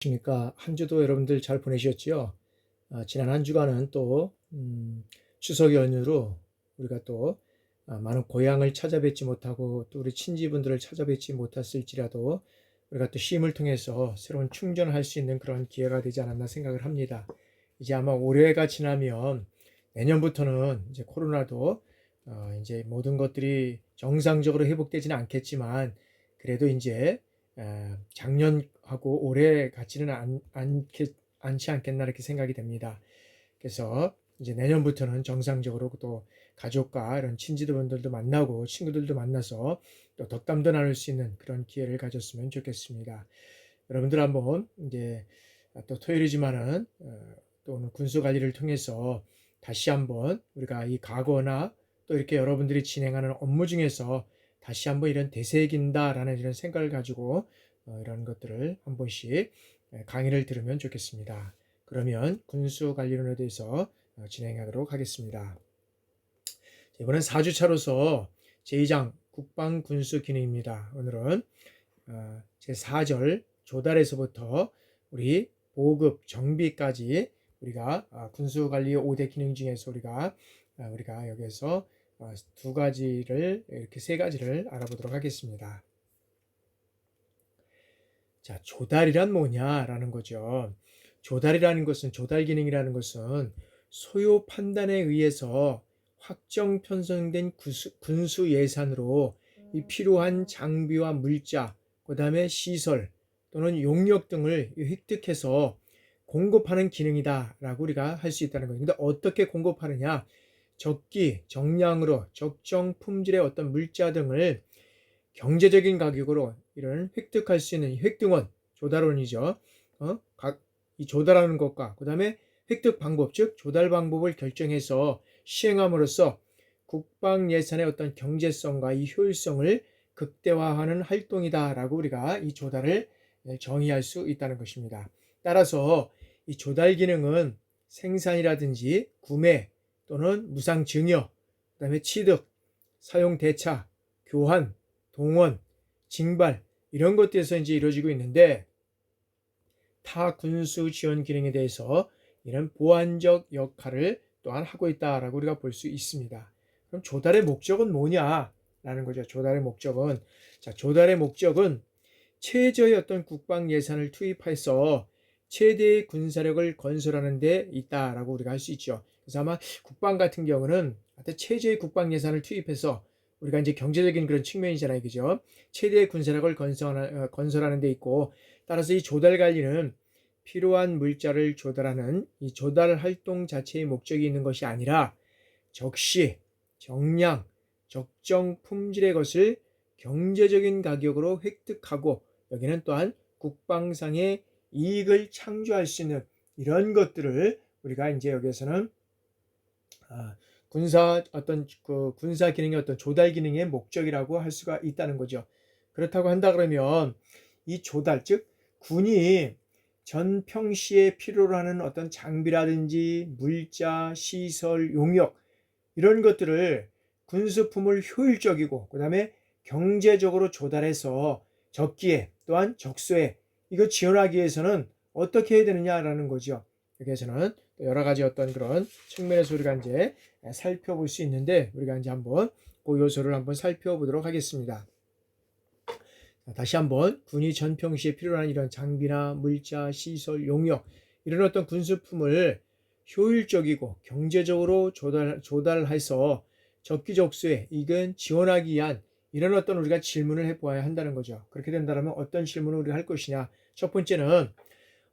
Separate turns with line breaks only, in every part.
안녕하십니까. 한 주도 여러분들 잘 보내셨지요? 지난 한 주간은 또 추석 연휴로 우리가 또 많은 고향을 찾아뵙지 못하고 또 우리 친지분들을 찾아뵙지 못했을지라도 우리가 또 쉼을 통해서 새로운 충전을 할 수 있는 그런 기회가 되지 않았나 생각을 합니다. 이제 아마 올해가 지나면 내년부터는 이제 코로나도 이제 모든 것들이 정상적으로 회복되지는 않겠지만 그래도 이제 작년하고 올해 같지는 않지 않겠나 이렇게 생각이 됩니다. 그래서 이제 내년부터는 정상적으로 또 가족과 이런 친지분들도 만나고 친구들도 만나서 또 덕담도 나눌 수 있는 그런 기회를 가졌으면 좋겠습니다. 여러분들 한번 이제 또 토요일이지만은 또 오늘 군수 관리를 통해서 다시 한번 우리가 이 과거나 또 이렇게 여러분들이 진행하는 업무 중에서 다시 한번 이런 되새긴다라는 이런 생각을 가지고 이런 것들을 한 번씩 강의를 들으면 좋겠습니다. 그러면 군수 관리론에 대해서 진행하도록 하겠습니다. 이번엔 4주차로서 제2장 국방군수 기능입니다. 오늘은 제4절 조달에서부터 우리 보급, 정비까지 우리가 군수관리 5대 기능 중에서 우리가 여기서 두 가지를 이렇게 세 가지를 알아보도록 하겠습니다. 자, 조달이란 뭐냐라는 거죠. 조달이라는 것은 조달 기능이라는 것은 소요 판단에 의해서 확정 편성된 군수 예산으로 이 필요한 장비와 물자, 그 다음에 시설 또는 용역 등을 획득해서 공급하는 기능이다라고 우리가 할 수 있다는 거예요. 근데 어떻게 공급하느냐? 적기, 정량으로 적정 품질의 어떤 물자 등을 경제적인 가격으로 이런 획득할 수 있는 획득원, 조달원이죠. 이 조달하는 것과 그 다음에 획득 방법, 즉 조달 방법을 결정해서 시행함으로써 국방 예산의 어떤 경제성과 이 효율성을 극대화하는 활동이다라고 우리가 이 조달을 정의할 수 있다는 것입니다. 따라서 이 조달 기능은 생산이라든지 구매 또는 무상 증여, 그 다음에 취득, 사용 대차, 교환, 동원, 징발 이런 것들에서 이제 이루어지고 있는데 타 군수 지원 기능에 대해서 이런 보완적 역할을 또한 하고 있다라고 우리가 볼 수 있습니다. 그럼 조달의 목적은 뭐냐라는 거죠. 조달의 목적은 조달의 목적은 최저의 어떤 국방 예산을 투입해서 최대의 군사력을 건설하는 데 있다라고 우리가 할 수 있죠. 그래서 아마 국방 같은 경우는 최저의 국방 예산을 투입해서 우리가 이제 경제적인 그런 측면이잖아요. 그죠? 최대의 군사력을 건설하는 데 있고, 따라서 이 조달 관리는 필요한 물자를 조달하는 이 조달 활동 자체의 목적이 있는 것이 아니라 적시, 정량, 적정 품질의 것을 경제적인 가격으로 획득하고 여기는 또한 국방상의 이익을 창조할 수 있는 이런 것들을 우리가 이제 여기에서는 군사 기능의 어떤 조달 기능의 목적이라고 할 수가 있다는 거죠. 그렇다고 한다 그러면 이 조달, 즉 군이 전 평시에 필요로 하는 어떤 장비라든지 물자, 시설, 용역 이런 것들을 군수품을 효율적이고 그 다음에 경제적으로 조달해서 적기에 또한 적소에 이거 지원하기 위해서는 어떻게 해야 되느냐라는 거죠. 여기에서는 여러 가지 어떤 그런 측면에서 우리가 이제 살펴볼 수 있는데 우리가 이제 한번 그 요소를 한번 살펴보도록 하겠습니다. 다시 한번 군이 전평시에 필요한 이런 장비나 물자, 시설, 용역 이런 어떤 군수품을 효율적이고 경제적으로 조달해서 적기적소에 이건 지원하기 위한 이런 어떤 우리가 질문을 해보아야 한다는 거죠. 그렇게 된다면 어떤 질문을 우리가 할 것이냐. 첫 번째는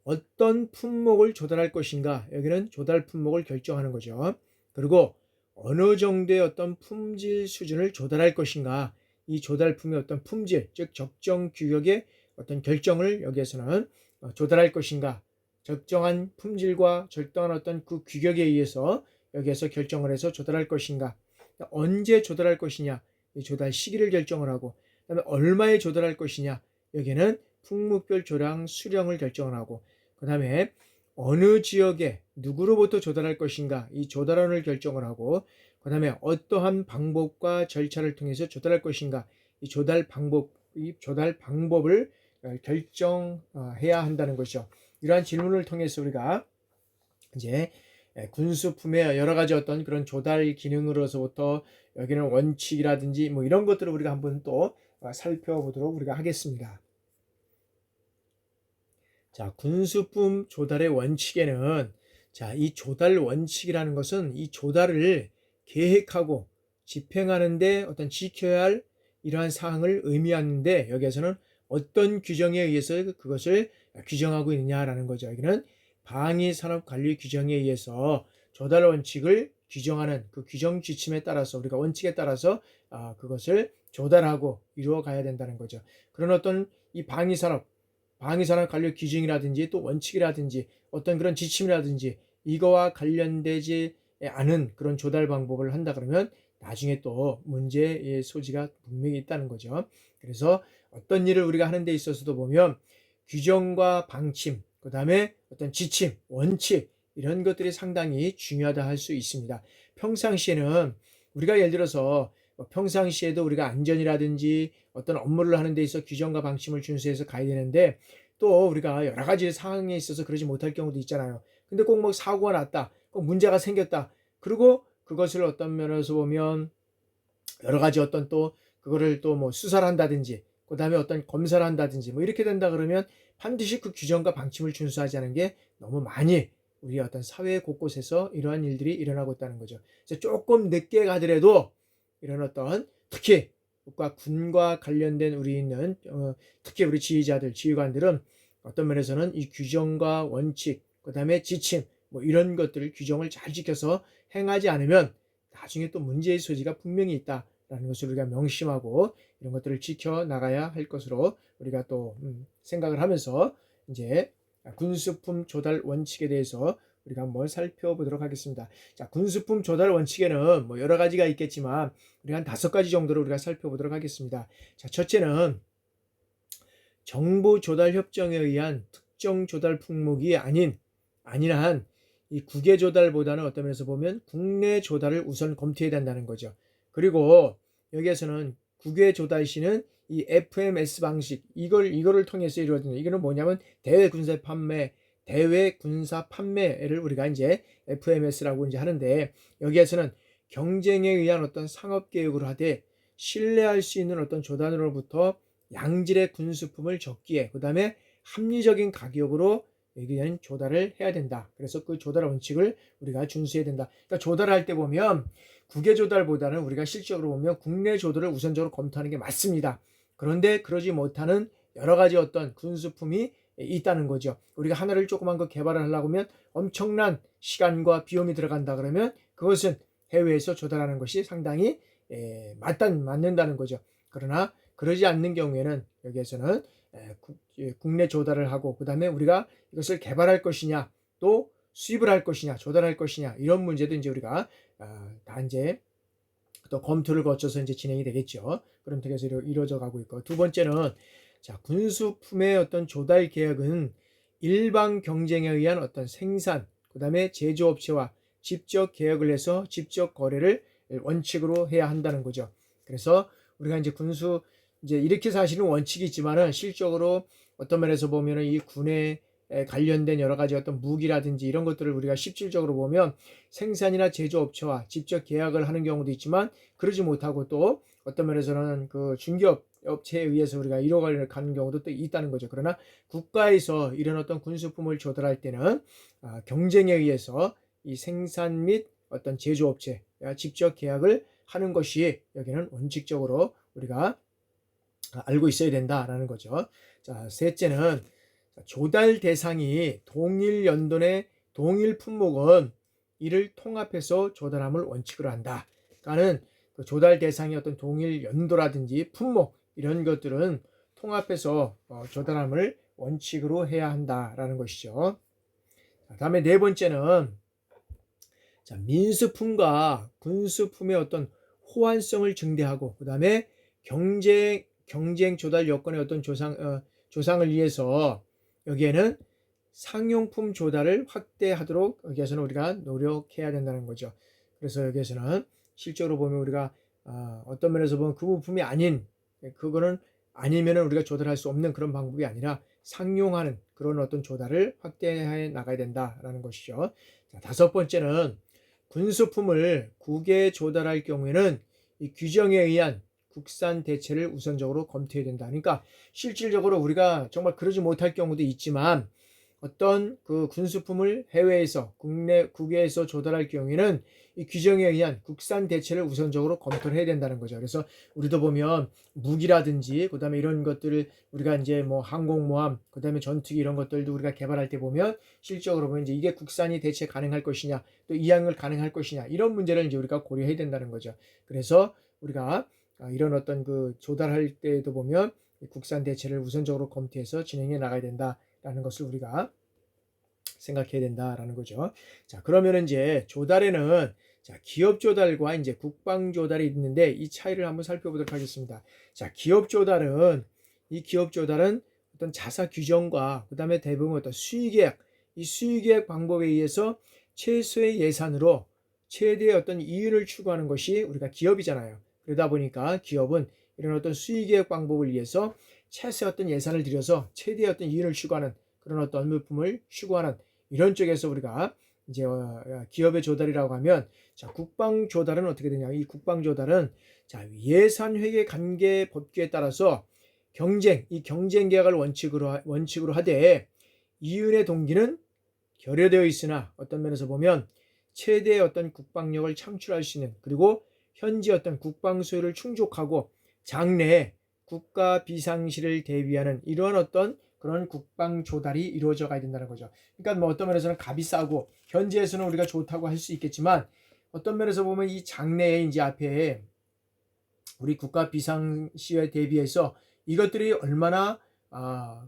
어떤 품목을 조달할 것인가. 여기는 조달 품목을 결정하는 거죠. 그리고 어느 정도의 어떤 품질 수준을 조달할 것인가. 이 조달품의 어떤 품질, 즉 적정 규격의 어떤 결정을 여기에서는 조달할 것인가. 적정한 품질과 적정한 어떤 그 규격에 의해서 여기에서 결정을 해서 조달할 것인가. 언제 조달할 것이냐. 이 조달 시기를 결정을 하고 그다음에 얼마에 조달할 것이냐. 여기는 품목별 조량 수령을 결정을 하고 그 다음에 어느 지역에 누구로부터 조달할 것인가 이 조달원을 결정을 하고 그 다음에 어떠한 방법과 절차를 통해서 조달할 것인가 이 조달 방법을 결정해야 한다는 것이죠. 이러한 질문을 통해서 우리가 이제 군수품의 여러 가지 어떤 그런 조달 기능으로서부터 여기는 원칙이라든지 뭐 이런 것들을 우리가 한번 또 살펴보도록 우리가 하겠습니다. 자, 군수품 조달의 원칙에는 자, 이 조달 원칙이라는 것은 이 조달을 계획하고 집행하는데 어떤 지켜야 할 이러한 사항을 의미하는데 여기에서는 어떤 규정에 의해서 그것을 규정하고 있느냐라는 거죠. 여기는 방위산업관리 규정에 의해서 조달 원칙을 규정하는 그 규정 지침에 따라서 우리가 원칙에 따라서 그것을 조달하고 이루어 가야 된다는 거죠. 그런 어떤 이 방위산업 관리 규정이라든지 또 원칙이라든지 어떤 그런 지침이라든지 이거와 관련되지 않은 그런 조달 방법을 한다 그러면 나중에 또 문제의 소지가 분명히 있다는 거죠. 그래서 어떤 일을 우리가 하는 데 있어서도 보면 규정과 방침, 그 다음에 어떤 지침, 원칙 이런 것들이 상당히 중요하다 할 수 있습니다. 평상시에는 우리가 예를 들어서 평상시에도 우리가 안전이라든지 어떤 업무를 하는 데 있어 규정과 방침을 준수해서 가야 되는데 또 우리가 여러 가지 상황에 있어서 그러지 못할 경우도 있잖아요. 근데 꼭 뭐 사고가 났다, 꼭 문제가 생겼다. 그리고 그것을 어떤 면에서 보면 여러 가지 어떤 또 그거를 또 뭐 수사를 한다든지 그 다음에 어떤 검사를 한다든지 뭐 이렇게 된다 그러면 반드시 그 규정과 방침을 준수하지 않은 게 너무 많이 우리 어떤 사회 곳곳에서 이러한 일들이 일어나고 있다는 거죠. 그래서 조금 늦게 가더라도 이런 어떤 특히 군과 관련된 우리 있는 특히 우리 지휘자들, 지휘관들은 어떤 면에서는 이 규정과 원칙, 그 다음에 지침 뭐 이런 것들을 규정을 잘 지켜서 행하지 않으면 나중에 또 문제의 소지가 분명히 있다라는 것을 우리가 명심하고 이런 것들을 지켜 나가야 할 것으로 우리가 또 생각을 하면서 이제 군수품 조달 원칙에 대해서 우리가 한번 살펴보도록 하겠습니다. 자, 군수품 조달 원칙에는 뭐 여러 가지가 있겠지만 우리가 한 5가지 정도를 우리가 살펴보도록 하겠습니다. 자, 첫째는 정부 조달 협정에 의한 특정 조달 품목이 아닌 한 이 국외 조달보다는 어떤 면에서 보면 국내 조달을 우선 검토해야 된다는 거죠. 그리고 여기에서는 국외 조달 시는 이 FMS 방식 이거를 통해서 이루어지는 이거는 뭐냐면 대외 군사 판매를 우리가 이제 FMS라고 이제 하는데 여기에서는 경쟁에 의한 어떤 상업 개혁을 하되 신뢰할 수 있는 어떤 조단으로부터 양질의 군수품을 적기에 그 다음에 합리적인 가격으로 여기는 조달을 해야 된다. 그래서 그 조달 원칙을 우리가 준수해야 된다. 그러니까 조달할 때 보면 국외 조달보다는 우리가 실적으로 보면 국내 조달을 우선적으로 검토하는 게 맞습니다. 그런데 그러지 못하는 여러 가지 어떤 군수품이 있다는 거죠. 우리가 하나를 조그만 거 개발을 하려고 하면 엄청난 시간과 비용이 들어간다 그러면 그것은 해외에서 조달하는 것이 상당히 맞는다는 거죠. 그러나 그러지 않는 경우에는 여기에서는 국내 조달을 하고 그 다음에 우리가 이것을 개발할 것이냐 또 수입을 할 것이냐 조달할 것이냐 이런 문제도 이제 우리가 다 이제 또 검토를 거쳐서 이제 진행이 되겠죠. 그런 쪽에서 이루어져 가고 있고 두 번째는 자, 군수품의 어떤 조달 계약은 일방 경쟁에 의한 어떤 생산 그 다음에 제조업체와 직접 계약을 해서 직접 거래를 원칙으로 해야 한다는 거죠. 그래서 우리가 이제 군수 이제 이렇게 사실은 원칙이 있지만은 실적으로 어떤 면에서 보면은 이 군에 관련된 여러 가지 어떤 무기라든지 이런 것들을 우리가 실질적으로 보면 생산이나 제조업체와 직접 계약을 하는 경우도 있지만 그러지 못하고 또 어떤 면에서는 그 중개업 업체에 의해서 우리가 이뤄가는 경우도 또 있다는 거죠. 그러나 국가에서 이런 어떤 군수품을 조달할 때는 경쟁에 의해서 이 생산 및 어떤 제조업체 직접 계약을 하는 것이 여기는 원칙적으로 우리가 알고 있어야 된다라는 거죠. 자, 셋째는 조달 대상이 동일 연도의 동일 품목은 이를 통합해서 조달함을 원칙으로 한다. 그러니까는 그 조달 대상이 어떤 동일 연도라든지 품목 이런 것들은 통합해서 조달함을 원칙으로 해야 한다라는 것이죠. 자, 다음에 네 번째는 자, 민수품과 군수품의 어떤 호환성을 증대하고 그 다음에 경쟁 조달 여건의 어떤 조상을 위해서 여기에는 상용품 조달을 확대하도록 여기에서는 우리가 노력해야 된다는 거죠. 그래서 여기에서는 실제로 보면 우리가 어떤 면에서 보면 그 부품이 아닌 그거는 아니면은 우리가 조달할 수 없는 그런 방법이 아니라 상용하는 그런 어떤 조달을 확대해 나가야 된다라는 것이죠. 자, 다섯 번째는 군수품을 국외에 조달할 경우에는 이 규정에 의한 국산 대체를 우선적으로 검토해야 된다. 그러니까 실질적으로 우리가 정말 그러지 못할 경우도 있지만 어떤 그 군수품을 해외에서 국외에서 조달할 경우에는 이 규정에 의한 국산 대체를 우선적으로 검토를 해야 된다는 거죠. 그래서 우리도 보면 무기라든지 그다음에 이런 것들을 우리가 이제 뭐 항공모함 그다음에 전투기 이런 것들도 우리가 개발할 때 보면 실적으로 보면 이제 이게 국산이 대체 가능할 것이냐 또 이양을 가능할 것이냐 이런 문제를 이제 우리가 고려해야 된다는 거죠. 그래서 우리가 이런 어떤 그 조달할 때도 보면 국산 대체를 우선적으로 검토해서 진행해 나가야 된다라는 것을 우리가 생각해야 된다라는 거죠. 자, 그러면 이제 조달에는 자, 기업 조달과 이제 국방 조달이 있는데 이 차이를 한번 살펴보도록 하겠습니다. 자, 기업 조달은 어떤 자사 규정과 그다음에 대부분 어떤 수의계약, 이 수의계약 방법에 의해서 최소의 예산으로 최대의 어떤 이윤을 추구하는 것이 우리가 기업이잖아요. 그러다 보니까 기업은 이런 어떤 수의계약 방법을 위해서 최소의 어떤 예산을 들여서 최대의 어떤 이윤을 추구하는 그런 어떤 물품을 추구하는 이런 쪽에서 우리가 이제 기업의 조달이라고 하면 자, 국방 조달은 어떻게 되냐? 이 국방 조달은 자, 예산 회계 관계 법규에 따라서 이 경쟁 계약을 원칙으로 하되 이윤의 동기는 결여되어 있으나 어떤 면에서 보면 최대의 어떤 국방력을 창출할 수 있는 그리고 현지 어떤 국방 수요를 충족하고 장래에 국가 비상시를 대비하는 이러한 어떤 그런 국방 조달이 이루어져 가야 된다는 거죠. 그러니까 뭐 어떤 면에서는 값이 싸고 현지에서는 우리가 좋다고 할 수 있겠지만 어떤 면에서 보면 이 장래에 이제 앞에 우리 국가 비상시에 대비해서 이것들이 얼마나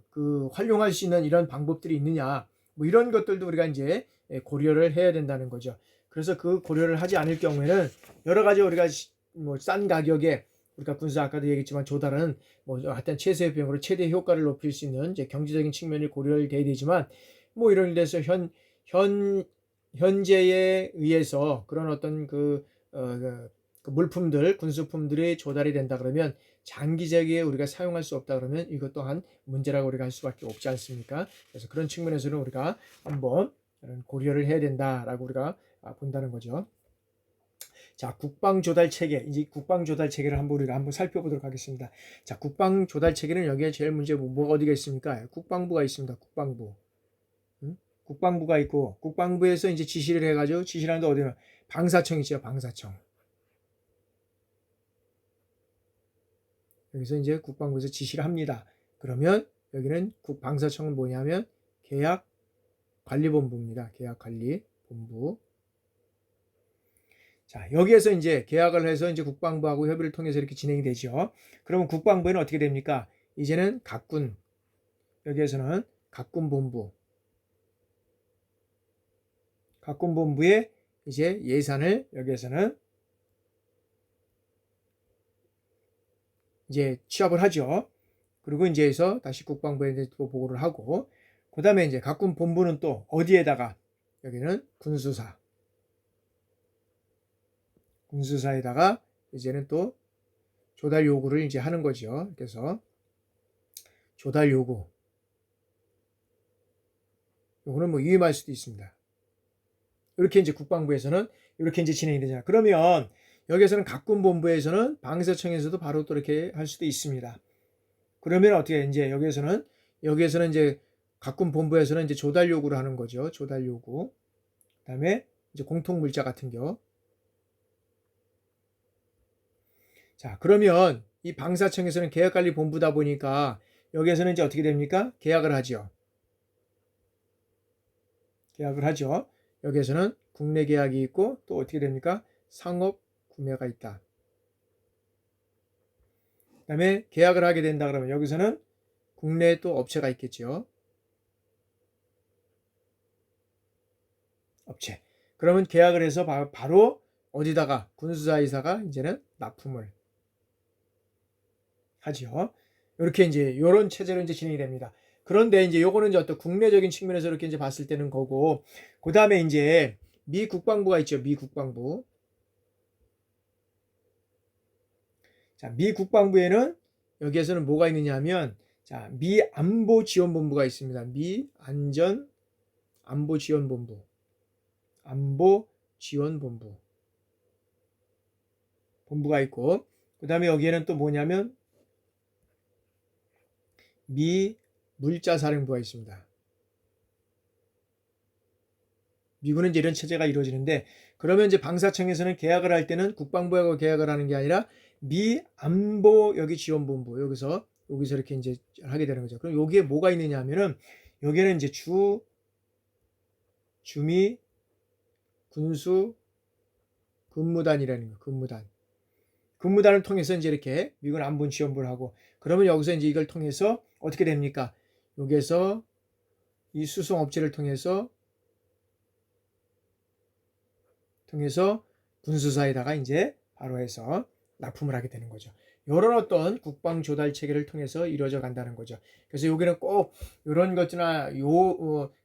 그 활용할 수 있는 이런 방법들이 있느냐 뭐 이런 것들도 우리가 이제 고려를 해야 된다는 거죠. 그래서 그 고려를 하지 않을 경우에는 여러 가지 우리가 뭐 싼 가격에 우리가 군수 아까도 얘기했지만 조달은 뭐 하여튼 최소의 비용으로 최대 효과를 높일 수 있는 이제 경제적인 측면이 고려를 돼야 되지만 뭐 이런 데서 현재에 의해서 그런 어떤 그 물품들 군수품들이 조달이 된다 그러면 장기적에 우리가 사용할 수 없다 그러면 이것 또한 문제라고 우리가 할 수밖에 없지 않습니까? 그래서 그런 측면에서는 우리가 한번 고려를 해야 된다라고 우리가 본다는 거죠. 자, 국방 조달 체계. 이제 국방 조달 체계를 우리가 한번 살펴보도록 하겠습니다. 자, 국방 조달 체계는 여기에 제일 문제 뭐가 어디가 있습니까? 국방부가 있습니다. 국방부. 국방부가 있고 국방부에서 이제 지시를 해가지고 지시를 하는데 어디는 방사청 있죠. 방사청. 여기서 이제 국방부에서 지시를 합니다. 그러면 여기는 방사청은 뭐냐면 계약관리본부입니다. 계약관리본부. 자, 여기에서 이제 계약을 해서 이제 국방부하고 협의를 통해서 이렇게 진행이 되죠. 그러면 국방부에는 어떻게 됩니까? 이제는 각군, 여기에서는 각군본부에 이제 예산을 여기에서는 이제 취합을 하죠. 그리고 이제 해서 다시 국방부에 또 보고를 하고, 그 다음에 이제 각군본부는 또 어디에다가 여기는 군수사에다가 이제는 또 조달 요구를 이제 하는 거죠. 그래서 조달 요구는 뭐 위임할 수도 있습니다. 이렇게 이제 국방부에서는 이렇게 이제 진행이 되잖아요. 그러면 여기에서는 각군본부에서는 방사청에서도 바로 또 이렇게 할 수도 있습니다. 그러면 어떻게 이제 여기에서는 이제 각군본부에서는 이제 조달 요구를 하는 거죠. 조달 요구. 그다음에 이제 공통물자 같은 겨. 자, 그러면 이 방사청에서는 계약관리본부다 보니까 여기에서는 이제 어떻게 됩니까? 계약을 하죠. 여기에서는 국내 계약이 있고 또 어떻게 됩니까? 상업 구매가 있다. 그 다음에 계약을 하게 된다 그러면 여기서는 국내에 또 업체가 있겠죠. 업체. 그러면 계약을 해서 바로 어디다가 군수사이사가 이제는 납품을 하죠. 이렇게 이제 이런 체제로 이제 진행이 됩니다. 그런데 이제 요거는 이제 어떤 국내적인 측면에서 이렇게 이제 봤을 때는 거고, 그 다음에 이제 미 국방부가 있죠. 미 국방부. 자, 미 국방부에는 여기에서는 뭐가 있느냐 하면 자, 미 안보 지원 본부가 있습니다. 미 안전 안보 지원 본부. 안보 지원 본부가 있고 그다음에 여기에는 또 뭐냐면 미 물자사령부가 있습니다. 미군은 이제 이런 체제가 이루어지는데 그러면 이제 방사청에서는 계약을 할 때는 국방부하고 계약을 하는 게 아니라 미 안보 여기 지원본부 여기서 이렇게 이제 하게 되는 거죠. 그럼 여기에 뭐가 있느냐 하면은 여기에는 이제 주미 군수 근무단이라는 거, 근무단을 통해서 이제 이렇게 미군 안보 지원부를 하고 그러면 여기서 이제 이걸 통해서 어떻게 됩니까? 여기에서 이 수송 업체를 통해서 군수사에다가 이제 바로 해서 납품을 하게 되는 거죠. 이런 어떤 국방 조달 체계를 통해서 이루어져 간다는 거죠. 그래서 여기는 꼭 이런 것이나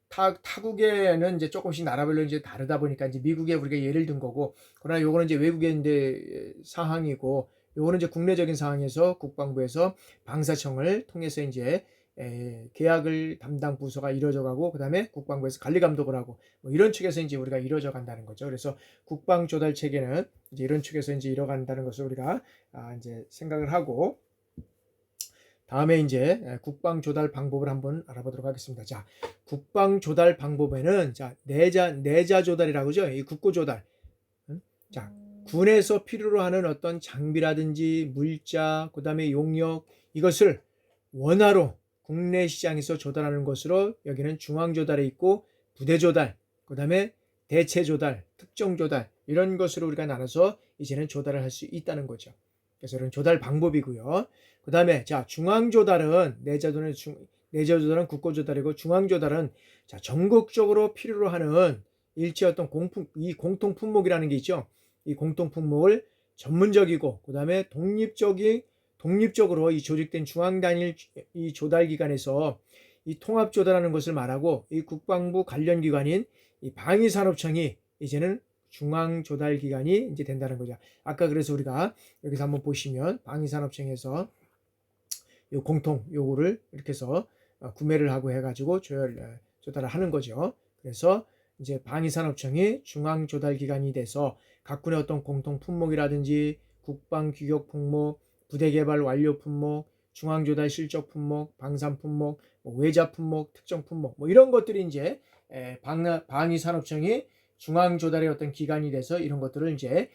타국에는 이제 조금씩 나라별로 이제 다르다 보니까 이제 미국에 우리가 예를 든 거고, 그러나 요거는 이제 외국의 이제 사항이고, 요거는 이제 국내적인 상황에서 국방부에서 방사청을 통해서 이제 계약을 담당 부서가 이루어져 가고 그다음에 국방부에서 관리 감독을 하고 뭐 이런 측에서 이제 우리가 이루어져 간다는 거죠. 그래서 국방 조달 체계는 이제 이런 측에서 이제 이뤄간다는 것을 우리가 이제 생각을 하고 다음에 이제 국방 조달 방법을 한번 알아보도록 하겠습니다. 자, 국방 조달 방법에는 자, 내자 조달이라고 하죠. 이 국고 조달. 자, 군에서 필요로 하는 어떤 장비라든지 물자, 그다음에 용역 이것을 원화로 국내 시장에서 조달하는 것으로 여기는 중앙 조달에 있고 부대 조달, 그다음에 대체 조달, 특정 조달 이런 것으로 우리가 나눠서 이제는 조달을 할 수 있다는 거죠. 그래서 이런 조달 방법이고요. 그다음에 자, 중앙 조달은 내자 조달은 국고 조달이고 중앙 조달은 자, 전국적으로 필요로 하는 일체 어떤 이 공통 품목이라는 게 있죠. 이 공통 품목을 전문적이고 그다음에 독립적으로 이 조직된 중앙 단일 이 조달 기관에서 이 통합 조달하는 것을 말하고 이 국방부 관련 기관인 이 방위산업청이 이제는 중앙 조달 기관이 이제 된다는 거죠. 아까 그래서 우리가 여기서 한번 보시면 방위산업청에서 요 공통 요거를 이렇게 해서 구매를 하고 해가지고 조달을 하는 거죠. 그래서 이제 방위산업청이 중앙 조달 기관이 돼서 각 군의 어떤 공통 품목이라든지 국방 규격 품목 부대 개발 완료 품목, 중앙 조달 실적 품목, 방산 품목, 외자 품목, 특정 품목, 뭐 이런 것들이 이제 방위산업청이 중앙 조달의 어떤 기관이 돼서 이런 것들을 이제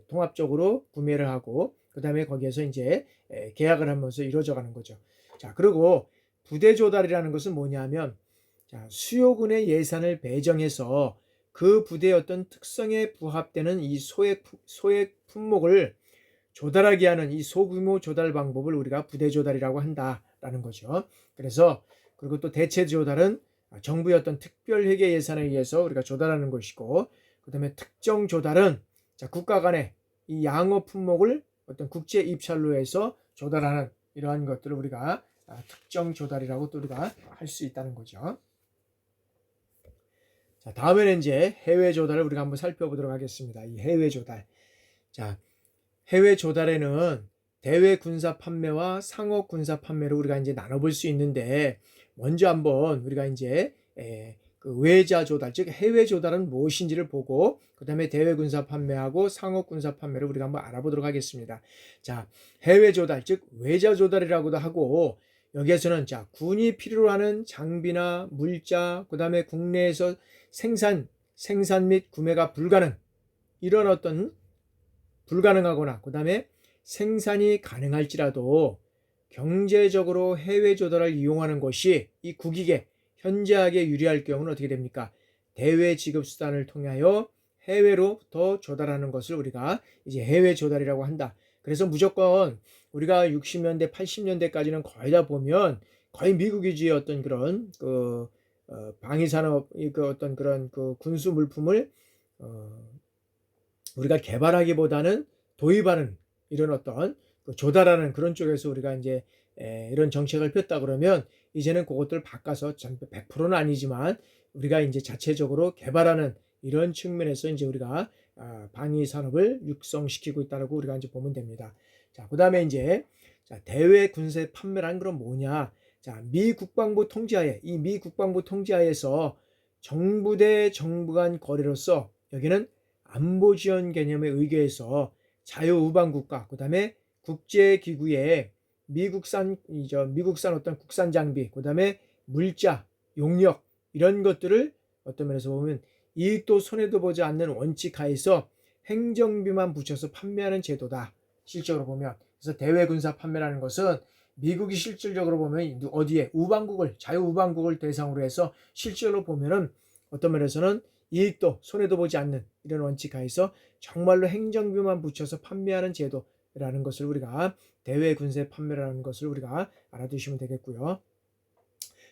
통합적으로 구매를 하고 그다음에 거기에서 이제 계약을 하면서 이루어져 가는 거죠. 자, 그리고 부대 조달이라는 것은 뭐냐면 자, 수요군의 예산을 배정해서 그 부대의 어떤 특성에 부합되는 이 소액 품목을 조달하게 하는 이 소규모 조달 방법을 우리가 부대 조달이라고 한다라는 거죠. 그래서 그리고 또 대체 조달은 정부의 어떤 특별 회계 예산에 의해서 우리가 조달하는 것이고 그다음에 특정 조달은 자, 국가 간의 이 양어 품목을 어떤 국제 입찰로 해서 조달하는 이러한 것들을 우리가 특정 조달이라고 또 우리가 할 수 있다는 거죠. 자, 다음에는 이제 해외 조달을 우리가 한번 살펴보도록 하겠습니다. 이 해외 조달. 자, 해외 조달에는 대외 군사 판매와 상업 군사 판매를 우리가 이제 나눠볼 수 있는데 먼저 한번 우리가 이제 그 외자 조달, 즉 해외 조달은 무엇인지를 보고 그 다음에 대외 군사 판매하고 상업 군사 판매를 우리가 한번 알아보도록 하겠습니다. 자, 해외 조달, 즉 외자 조달이라고도 하고 여기에서는 자, 군이 필요로 하는 장비나 물자, 그 다음에 국내에서 생산 및 구매가 이런 어떤 불가능하거나 그 다음에 생산이 가능할지라도 경제적으로 해외 조달을 이용하는 것이 이 국익에 현저하게 유리할 경우는 어떻게 됩니까? 대외 지급 수단을 통하여 해외로부터 조달하는 것을 우리가 이제 해외 조달이라고 한다. 그래서 무조건 우리가 60년대, 80년대까지는 거의 다 보면 거의 미국 위주의 어떤 그런 방위산업 그 어떤 그런 그 군수 물품을 우리가 개발하기보다는 도입하는 이런 어떤 조달하는 그런 쪽에서 우리가 이제 이런 정책을 폈다 그러면 이제는 그것들 바꿔서 100%는 아니지만 우리가 이제 자체적으로 개발하는 이런 측면에서 이제 우리가 방위 산업을 육성시키고 있다고 우리가 이제 보면 됩니다. 자, 그다음에 이제 자, 대외 군사 판매란 그럼 뭐냐? 자, 미 국방부 통제하에, 이 미 국방부 통제하에서 정부 대 정부 간 거래로서 여기는 안보 지원 개념에 의거해서 자유우방 국가, 그다음에 국제 기구에 미국산 어떤 국산 장비, 그다음에 물자, 용역 이런 것들을 어떤 면에서 보면 이익도 손해도 보지 않는 원칙 하에서 행정비만 붙여서 판매하는 제도다. 실적으로 보면. 그래서 대외 군사 판매라는 것은 미국이 실질적으로 보면 어디에 우방국을 자유우방국을 대상으로 해서 실질로 보면은 어떤 면에서는 이익도 손해도 보지 않는 이런 원칙 하에서 정말로 행정비만 붙여서 판매하는 제도라는 것을 우리가 대외 군사 판매라는 것을 우리가 알아두시면 되겠고요.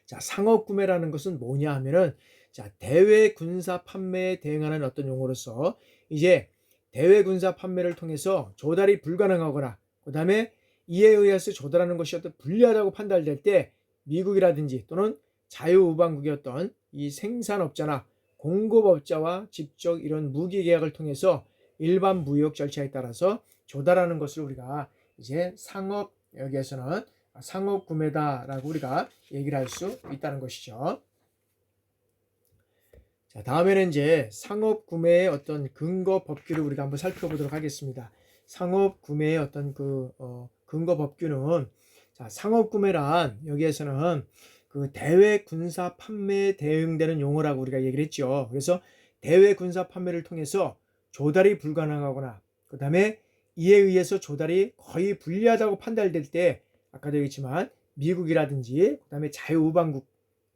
자, 상업 구매라는 것은 뭐냐 하면은 자, 대외 군사 판매에 대응하는 어떤 용어로서 이제 대외 군사 판매를 통해서 조달이 불가능하거나 그다음에 이에 의해서 조달하는 것이 어떤 불리하다고 판단될 때 미국이라든지 또는 자유우방국이었던 이 생산업자나 공급업자와 직접 이런 무기 계약을 통해서 일반 무역 절차에 따라서 조달하는 것을 우리가 이제 상업 여기에서는 상업 구매다라고 우리가 얘기를 할 수 있다는 것이죠. 자, 다음에는 이제 상업 구매의 어떤 근거 법규를 우리가 한번 살펴보도록 하겠습니다. 상업 구매의 어떤 근거 법규는 자, 상업 구매란 여기에서는 그 대외 군사 판매에 대응되는 용어라고 우리가 얘기를 했죠. 그래서 대외 군사 판매를 통해서 조달이 불가능하거나 그다음에 이에 의해서 조달이 거의 불리하다고 판단될 때 아까도 얘기했지만 미국이라든지 그다음에 자유우방국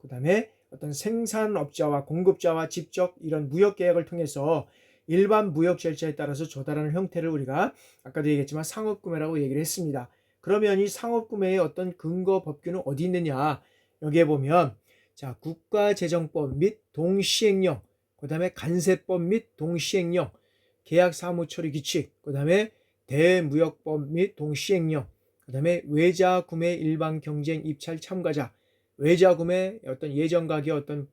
그다음에 어떤 생산업자와 공급자와 직접 이런 무역 계약을 통해서 일반 무역 절차에 따라서 조달하는 형태를 우리가 아까도 얘기했지만 상업구매라고 얘기를 했습니다. 그러면 이 상업구매의 어떤 근거 법규는 어디 있느냐? 여기에 보면 자, 국가재정법 및 동시행령, 그다음에 간세법 및 동시행령, 계약사무처리규칙, 그다음에 대무역법 및 동시행령, 그다음에 외자구매 일반경쟁 입찰 참가자, 외자구매 어떤 예정가격 어떤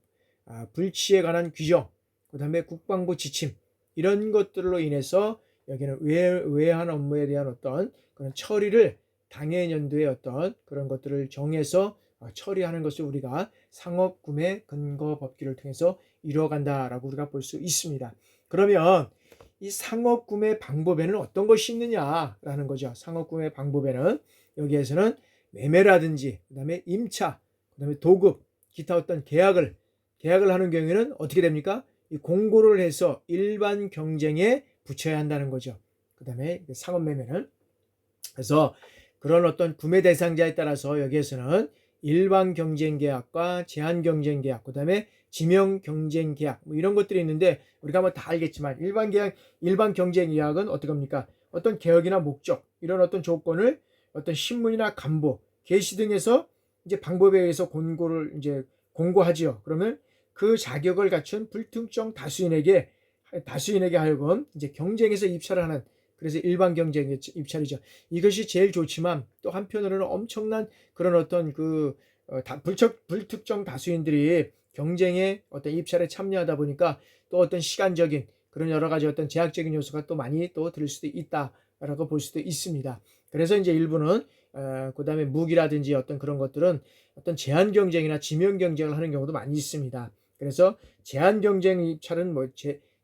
불치에 관한 규정, 그다음에 국방부 지침 이런 것들로 인해서 여기는 외환 업무에 대한 어떤 그런 처리를 당해년도의 어떤 그런 것들을 정해서 처리하는 것을 우리가 상업구매 근거 법규를 통해서 이루어간다라고 우리가 볼 수 있습니다. 그러면 이 상업구매 방법에는 어떤 것이 있느냐라는 거죠. 상업구매 방법에는 여기에서는 매매라든지 그다음에 임차, 그다음에 도급, 기타 어떤 계약을 하는 경우에는 어떻게 됩니까? 이 공고를 해서 일반 경쟁에 붙여야 한다는 거죠. 그다음에 상업 매매는 그래서 그런 어떤 구매 대상자에 따라서 여기에서는 일반 경쟁 계약과 제한 경쟁 계약, 그다음에 지명 경쟁 계약 뭐 이런 것들이 있는데 우리가 뭐 다 알겠지만 일반 경쟁 계약은 어떻게 합니까? 어떤 개혁이나 목적 이런 어떤 조건을 어떤 신문이나 간부, 게시 등에서 이제 방법에 의해서 공고하지요. 그러면 그 자격을 갖춘 불특정 다수인에게 하여금 이제 경쟁에서 입찰을 하는 그래서 일반 경쟁 입찰이죠. 이것이 제일 좋지만 또 한편으로는 엄청난 그런 어떤 불특정 다수인들이 경쟁에 어떤 입찰에 참여하다 보니까 또 어떤 시간적인 그런 여러 가지 어떤 제약적인 요소가 또 많이 또 들 수도 있다라고 볼 수도 있습니다. 그래서 이제 일부는 그다음에 무기라든지 어떤 그런 것들은 어떤 제한 경쟁이나 지명 경쟁을 하는 경우도 많이 있습니다. 그래서 제한 경쟁 입찰은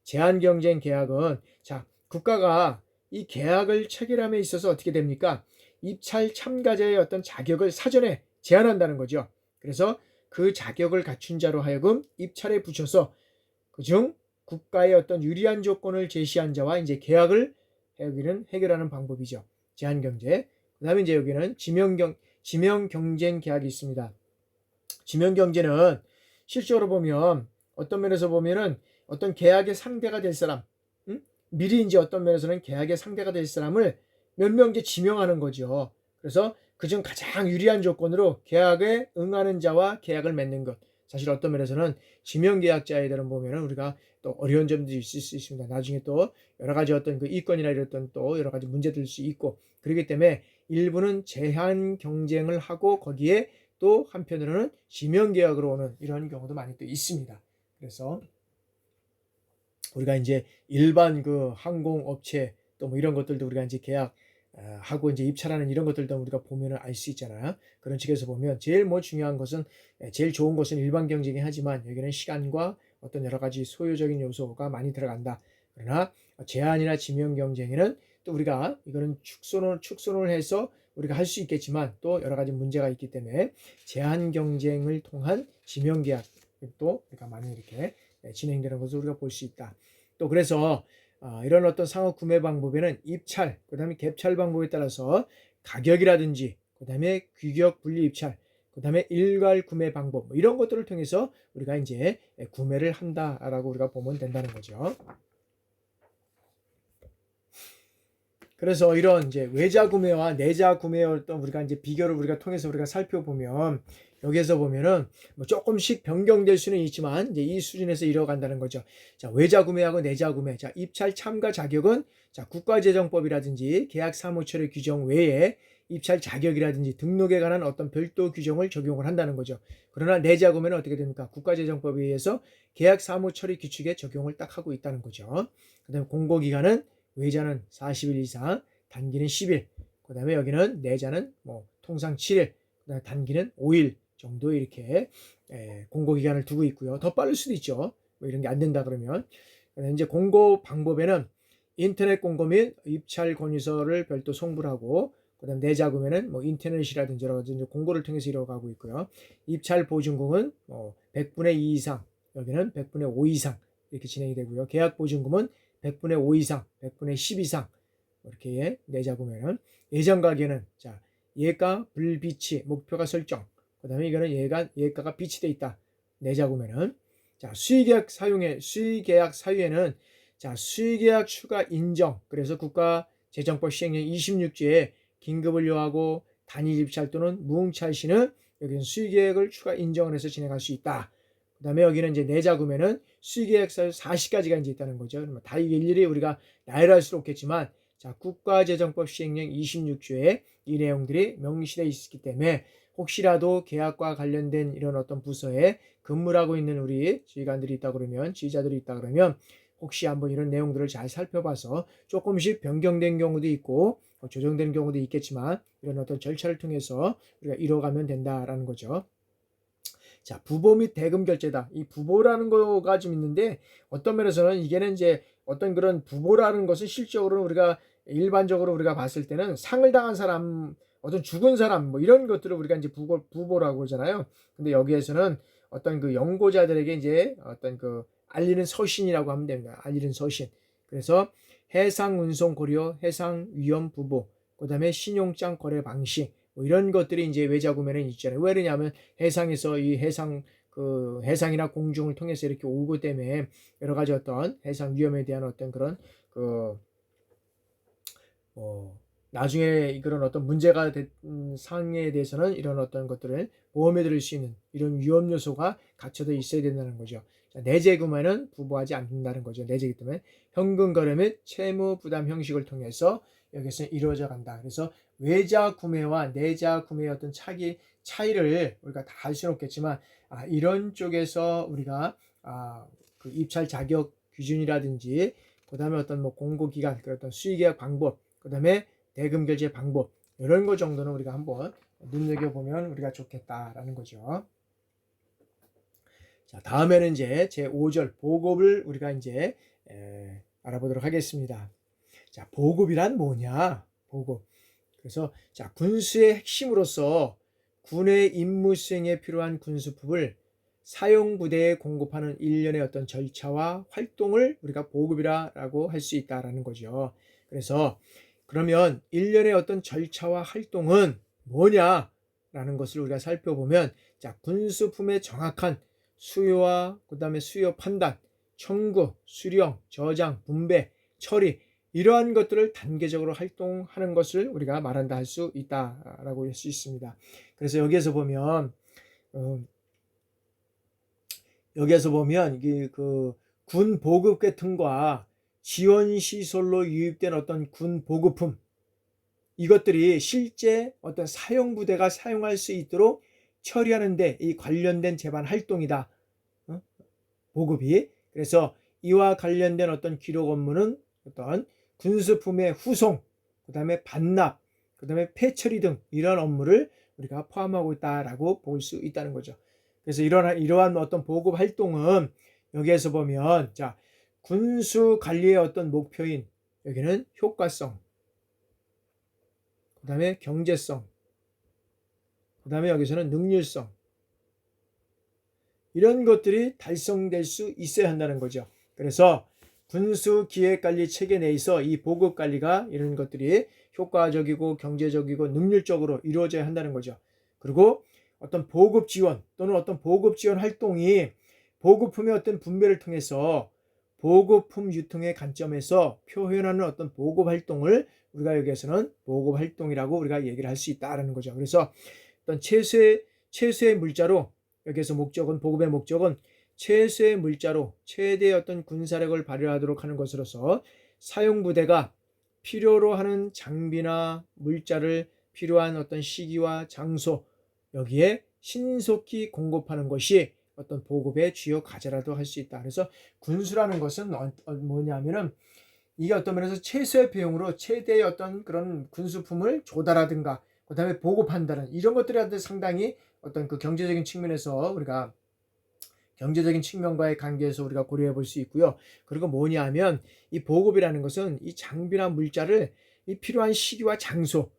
제한 경쟁 계약은 자, 국가가 이 계약을 체결함에 있어서 어떻게 됩니까? 입찰 참가자의 어떤 자격을 사전에 제한한다는 거죠. 그래서 그 자격을 갖춘 자로 하여금 입찰에 붙여서 그중 국가의 어떤 유리한 조건을 제시한 자와 이제 계약을 여기는 해결하는 방법이죠. 제한 경제. 그다음에 이제 여기는 지명 경쟁 계약이 있습니다. 지명 경제는 실적으로 보면 어떤 면에서 보면은 어떤 계약의 상대가 될 사람, 미리 이제 어떤 면에서는 계약의 상대가 될 사람을 몇 명 이제 지명하는 거죠. 그래서 그중 가장 유리한 조건으로 계약에 응하는 자와 계약을 맺는 것. 사실 어떤 면에서는 지명 계약자에 대한 보면은 우리가 또 어려운 점도 있을 수 있습니다. 나중에 또 여러 가지 어떤 그 이권이나 이랬던 또 여러 가지 문제들 수 있고 그렇기 때문에 일부는 제한 경쟁을 하고 거기에 또 한편으로는 지명 계약으로 오는 이런 경우도 많이 또 있습니다. 그래서 우리가 이제 일반 그 항공업체 또 뭐 이런 것들도 우리가 이제 계약 하고 이제 입찰하는 이런 것들도 우리가 보면은 알 수 있잖아요. 그런 측에서 보면 제일 중요한 것은 제일 좋은 것은 일반 경쟁이긴 하지만 여기는 시간과 어떤 여러 가지 소요적인 요소가 많이 들어간다. 그러나 제한이나 지명 경쟁에는 또 우리가 이거는 축소를 해서 우리가 할 수 있겠지만 또 여러 가지 문제가 있기 때문에 제한 경쟁을 통한 지명 계약도 우리가 많이 이렇게 진행되는 것을 우리가 볼 수 있다. 또 그래서 이런 어떤 상호 구매 방법에는 입찰, 그 다음에 갭찰 방법에 따라서 가격이라든지, 그 다음에 규격 분리 입찰, 그 다음에 일괄 구매 방법, 뭐 이런 것들을 통해서 우리가 이제 구매를 한다라고 우리가 보면 된다는 거죠. 그래서 이런 이제 외자 구매와 내자 구매의 어떤 우리가 이제 비교를 우리가 통해서 우리가 살펴보면 여기에서 보면은 뭐 조금씩 변경될 수는 있지만 이제 이 수준에서 이뤄간다는 거죠. 자, 외자 구매하고 내자 구매. 자, 입찰 참가 자격은 자, 국가재정법이라든지 계약 사무처리 규정 외에 입찰 자격이라든지 등록에 관한 어떤 별도 규정을 적용을 한다는 거죠. 그러나 내자 구매는 어떻게 됩니까? 국가재정법에 의해서 계약 사무처리 규칙에 적용을 딱 하고 있다는 거죠. 그다음에 공고기간은 외자는 40일 이상, 단기는 10일. 그다음에 여기는 내자는 뭐 통상 7일, 그다음에 단기는 5일 정도 이렇게 공고 기간을 두고 있고요. 더 빠를 수도 있죠. 뭐 이런 게 안 된다 그러면. 이제 공고 방법에는 인터넷 공고 및 입찰 권유서를 별도 송부를 하고, 그다음 내자 구매는 뭐 인터넷이라든지 여러 가지 공고를 통해서 이루어가고 있고요. 입찰 보증금은 100분의 2 이상, 여기는 100분의 5 이상 이렇게 진행이 되고요. 계약 보증금은 100분의 5 이상, 100분의 10 이상 이렇게 내자 구매는 예정 가격은 자 예가 불비치 목표가 설정. 그다음에 이거는 예가가 비치돼 있다. 내자 구매는 자 수의계약 사유에는 자 수의계약 추가 인정. 그래서 국가재정법 시행령 26조에 긴급을 요하고 단일 입찰 또는 무응찰 시는 여기는 수의계약을 추가 인정을 해서 진행할 수 있다. 그 다음에 여기는 이제 내자 구매는 수의계약 사유 4시까지가 이제 있다는 거죠. 그러면 다 일일이 우리가 나열할 수는 없겠지만, 자, 국가재정법 시행령 26조에 이 내용들이 명시되어 있기 때문에 혹시라도 계약과 관련된 이런 어떤 부서에 근무를 하고 있는 우리 지휘관들이 있다 그러면, 지휘자들이 있다 그러면 혹시 한번 이런 내용들을 잘 살펴봐서 조금씩 변경된 경우도 있고 조정되는 경우도 있겠지만 이런 어떤 절차를 통해서 우리가 이뤄가면 된다라는 거죠. 자, 부보 및 대금 결제다. 이 부보라는 거가 좀 있는데 어떤 면에서는 이게는 이제 어떤 그런 부보라는 것은 실적으로 우리가 일반적으로 우리가 봤을 때는 상을 당한 사람, 어떤 죽은 사람 뭐 이런 것들을 우리가 이제 부보라고 그러잖아요. 근데 여기에서는 어떤 그 연고자들에게 이제 어떤 그 알리는 서신이라고 하면 됩니다. 알리는 서신. 그래서 해상 운송 고려, 해상 위험 부보, 그다음에 신용장 거래 방식 뭐 이런 것들이 이제 외자 구매는 있잖아요. 왜 그러냐면 해상에서 이 해상이나 공중을 통해서 이렇게 오고 때문에 여러 가지 어떤 해상 위험에 대한 어떤 그런 나중에 그런 어떤 문제가 된 상황에 대해서는 이런 어떤 것들을 보험에 들을 수 있는 이런 위험 요소가 갖춰져 있어야 된다는 거죠. 내재 구매는 부보하지 않는다는 거죠. 내재이기 때문에 현금 거래 및 채무 부담 형식을 통해서 여기서 이루어져 간다. 그래서 외자 구매와 내자 구매의 어떤 차이를 우리가 다 알 수는 없겠지만 이런 쪽에서 우리가 그 입찰 자격 기준이라든지 그다음에 어떤 뭐 공고 기간, 어떤 수의계약 방법, 그다음에 대금 결제 방법 이런 거 정도는 우리가 한번 눈여겨보면 우리가 좋겠다라는 거죠. 자, 다음에는 이제 제5절 보급을 우리가 이제 알아보도록 하겠습니다. 자, 보급이란 뭐냐? 보급. 그래서 자, 군수의 핵심으로서 군의 임무 수행에 필요한 군수품을 사용 부대에 공급하는 일련의 어떤 절차와 활동을 우리가 보급이라고 할 수 있다라는 거죠. 그래서 그러면 일련의 어떤 절차와 활동은 뭐냐라는 것을 우리가 살펴보면 자, 군수품의 정확한 수요와 그다음에 수요 판단, 청구, 수령, 저장, 분배, 처리 이러한 것들을 단계적으로 활동하는 것을 우리가 말한다 할 수 있다라고 할 수 있습니다. 그래서 여기에서 보면 이게 군 보급 계통과 지원 시설로 유입된 어떤 군 보급품 이것들이 실제 어떤 사용 부대가 사용할 수 있도록 처리하는데 이 관련된 제반 활동이다. 보급이. 그래서 이와 관련된 어떤 기록 업무는 어떤 군수품의 후송, 그다음에 반납, 그다음에 폐처리 등 이러한 업무를 우리가 포함하고 있다라고 볼 수 있다는 거죠. 그래서 이러한 어떤 보급 활동은 여기에서 보면 자, 군수 관리의 어떤 목표인 여기는 효과성, 그다음에 경제성, 그다음에 여기서는 능률성, 이런 것들이 달성될 수 있어야 한다는 거죠. 그래서 군수기획관리 체계 내에서 이 보급관리가 이런 것들이 효과적이고 경제적이고 능률적으로 이루어져야 한다는 거죠. 그리고 어떤 보급 지원 또는 어떤 보급 지원 활동이 보급품의 어떤 분배를 통해서 보급품 유통의 관점에서 표현하는 어떤 보급 활동을 우리가 여기에서는 보급 활동이라고 우리가 얘기를 할 수 있다라는 거죠. 그래서 어떤 최소의 물자로 여기에서 목적은 보급의 목적은 최소의 물자로 최대의 어떤 군사력을 발휘하도록 하는 것으로서 사용부대가 필요로 하는 장비나 물자를 필요한 어떤 시기와 장소 여기에 신속히 공급하는 것이 어떤 보급의 주요 과제라도 할 수 있다. 그래서 군수라는 것은 뭐냐면은 이게 어떤 면에서 최소의 비용으로 최대의 어떤 그런 군수품을 조달하든가 그다음에 보급한다는 이런 것들이 상당히 어떤 그 경제적인 측면에서 우리가 경제적인 측면과의 관계에서 우리가 고려해 볼 수 있고요. 그리고 뭐냐면 이 보급이라는 것은 이 장비나 물자를 이 필요한 시기와 장소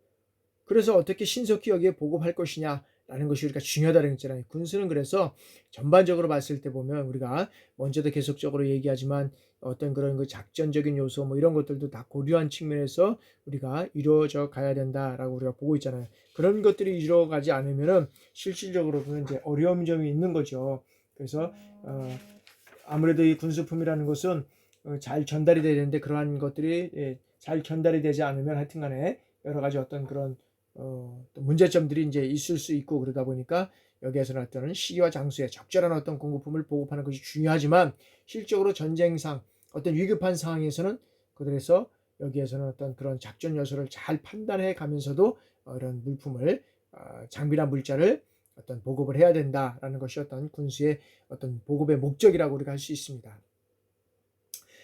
그래서 어떻게 신속히 여기에 보급할 것이냐라는 것이 우리가 중요하다는 했잖아요. 군수는 그래서 전반적으로 봤을 때 보면 우리가 먼저도 계속적으로 얘기하지만 어떤 그런 그 작전적인 요소 뭐 이런 것들도 다 고려한 측면에서 우리가 이루어져 가야 된다라고 우리가 보고 있잖아요. 그런 것들이 이루어가지 않으면은 실질적으로 보면 이제 어려운 점이 있는 거죠. 그래서 아무래도 이 군수품이라는 것은 잘 전달이 돼야 되는데 그러한 것들이 잘 전달이 되지 않으면 하여튼간에 여러 가지 어떤 그런 또 문제점들이 이제 있을 수 있고 그러다 보니까 여기에서 나타나는 시기와 장소에 적절한 어떤 공급품을 보급하는 것이 중요하지만 실적으로 전쟁상 어떤 위급한 상황에서는 그래서 여기에서는 어떤 그런 작전 요소를 잘 판단해 가면서도 이런 물품을 장비나 물자를 어떤 보급을 해야 된다라는 것이 어떤 군수의 어떤 보급의 목적이라고 우리가 할 수 있습니다.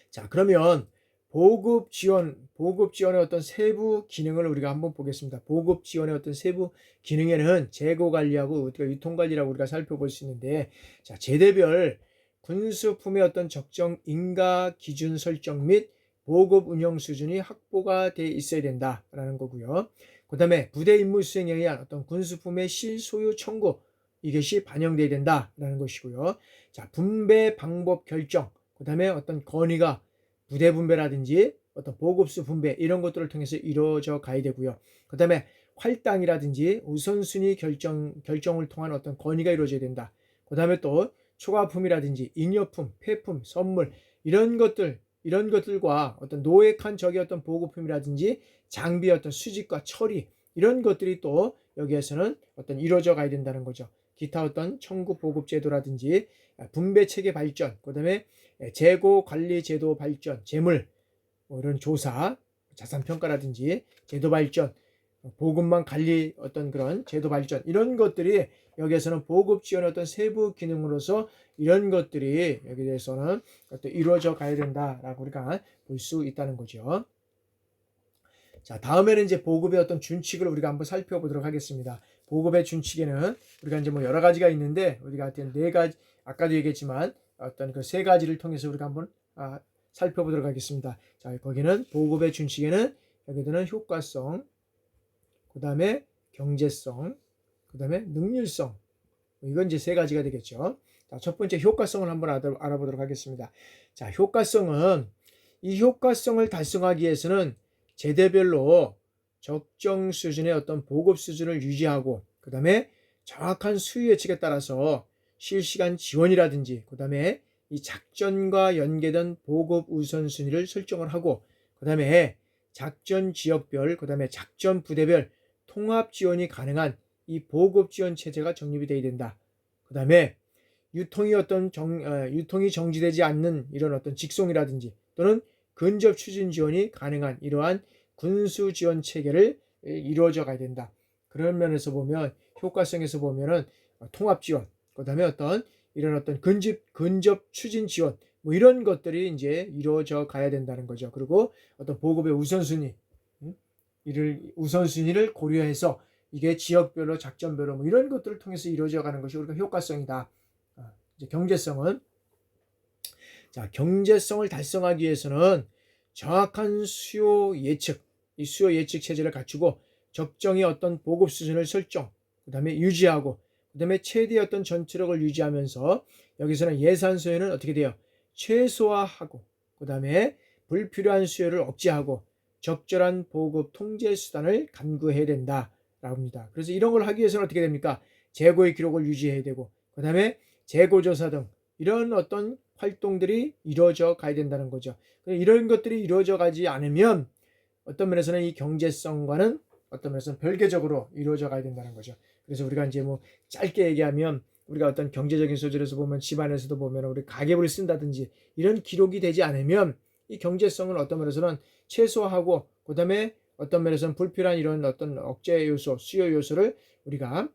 자, 그러면 보급 지원의 어떤 세부 기능을 우리가 한번 보겠습니다. 보급 지원의 어떤 세부 기능에는 재고 관리하고 유통 관리라고 우리가 살펴볼 수 있는데, 자, 제대별 군수품의 어떤 적정 인가 기준 설정 및 보급 운영 수준이 확보가 돼 있어야 된다라는 거고요. 그 다음에 부대 임무 수행에 의한 어떤 군수품의 실소유 청구 이것이 반영돼야 된다라는 것이고요. 자, 분배 방법 결정, 그 다음에 어떤 건의가 부대 분배라든지 어떤 보급수 분배 이런 것들을 통해서 이루어져 가야 되고요. 그 다음에 할당이라든지 우선순위 결정을 통한 어떤 건의가 이루어져야 된다. 그 다음에 또 초과품이라든지 잉여품, 폐품, 선물 이런 것들과 어떤 노획한 적의 어떤 보급품이라든지 장비의 어떤 수집과 처리 이런 것들이 또 여기에서는 어떤 이루어져 가야 된다는 거죠. 기타 어떤 청구 보급 제도라든지 분배 체계 발전, 그다음에 재고 관리 제도 발전, 재물 뭐 이런 조사, 자산 평가라든지 제도 발전, 보급망 관리 어떤 그런 제도 발전 이런 것들이 여기에서는 보급 지원의 어떤 세부 기능으로서 이런 것들이 여기 대해서는 어떤 이루어져 가야 된다라고 우리가 볼 수 있다는 거죠. 자, 다음에는 이제 보급의 어떤 준칙을 우리가 한번 살펴보도록 하겠습니다. 보급의 준칙에는 우리가 이제 뭐 여러 가지가 있는데 우리가 하여튼 네 가지 아까도 얘기했지만 어떤 그 세 가지를 통해서 우리가 한번 살펴보도록 하겠습니다. 자, 거기는 보급의 준칙에는 여기들은 효과성, 그 다음에 경제성, 그 다음에 능률성 이건 이제 세 가지가 되겠죠. 자, 첫 번째 효과성을 한번 알아보도록 하겠습니다. 자, 이 효과성을 달성하기 위해서는 제대별로 적정 수준의 어떤 보급 수준을 유지하고 그 다음에 정확한 수요 예측에 따라서 실시간 지원이라든지 그 다음에 이 작전과 연계된 보급 우선순위를 설정을 하고 그 다음에 작전 지역별 그 다음에 작전 부대별 통합 지원이 가능한 이 보급 지원 체제가 정립이 되어야 된다. 그 다음에 유통이 정지되지 않는 이런 어떤 직송이라든지 또는 근접 추진 지원이 가능한 이러한 군수 지원 체계를 이루어져 가야 된다. 그런 면에서 보면 효과성에서 보면은 통합 지원, 그다음에 어떤 이런 어떤 근접 추진 지원 뭐 이런 것들이 이제 이루어져 가야 된다는 거죠. 그리고 어떤 보급의 우선순위, 이를 우선순위를 고려해서 이게 지역별로 작전별로 뭐 이런 것들을 통해서 이루어져 가는 것이 우리가 효과성이다. 이제 경제성은 경제성을 달성하기 위해서는 정확한 수요 예측, 이 수요 예측 체제를 갖추고 적정히 어떤 보급 수준을 설정, 그 다음에 유지하고, 그 다음에 최대의 어떤 전투력을 유지하면서 여기서는 예산 소요는 어떻게 돼요? 최소화하고, 그 다음에 불필요한 수요를 억제하고 적절한 보급 통제 수단을 간구해야 된다라고 합니다. 그래서 이런 걸 하기 위해서는 어떻게 됩니까? 재고의 기록을 유지해야 되고, 그 다음에 재고조사 등 이런 어떤 활동들이 이루어져 가야 된다는 거죠. 이런 것들이 이루어져 가지 않으면 어떤 면에서는 이 경제성과는 어떤 면에서는 별개적으로 이루어져 가야 된다는 거죠. 그래서 우리가 이제 뭐 짧게 얘기하면 우리가 어떤 경제적인 소질에서 보면 집안에서도 보면 우리 가계부를 쓴다든지 이런 기록이 되지 않으면 이 경제성은 어떤 면에서는 최소화하고, 그 다음에 어떤 면에서는 불필요한 이런 어떤 억제 요소, 수요 요소를 우리가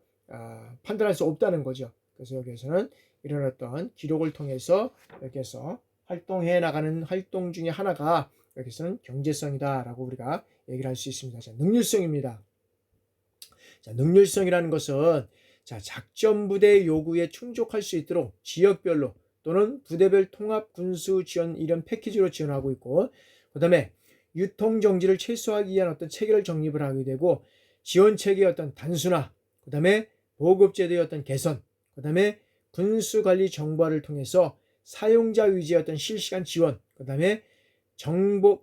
판단할 수 없다는 거죠. 그래서 여기에서는 이런 어떤 기록을 통해서 여기에서 활동해 나가는 활동 중에 하나가 여기서는 경제성이다라고 우리가 얘기를 할 수 있습니다. 능률성입니다. 능률성이라는 것은 작전부대 요구에 충족할 수 있도록 지역별로 또는 부대별 통합 군수 지원 이런 패키지로 지원하고 있고, 그 다음에 유통정지를 최소화하기 위한 어떤 체계를 정립을 하게 되고, 지원 체계의 어떤 단순화, 그 다음에 보급제도의 어떤 개선, 그 다음에 군수관리 정보화를 통해서 사용자 위주의 어떤 실시간 지원, 그 다음에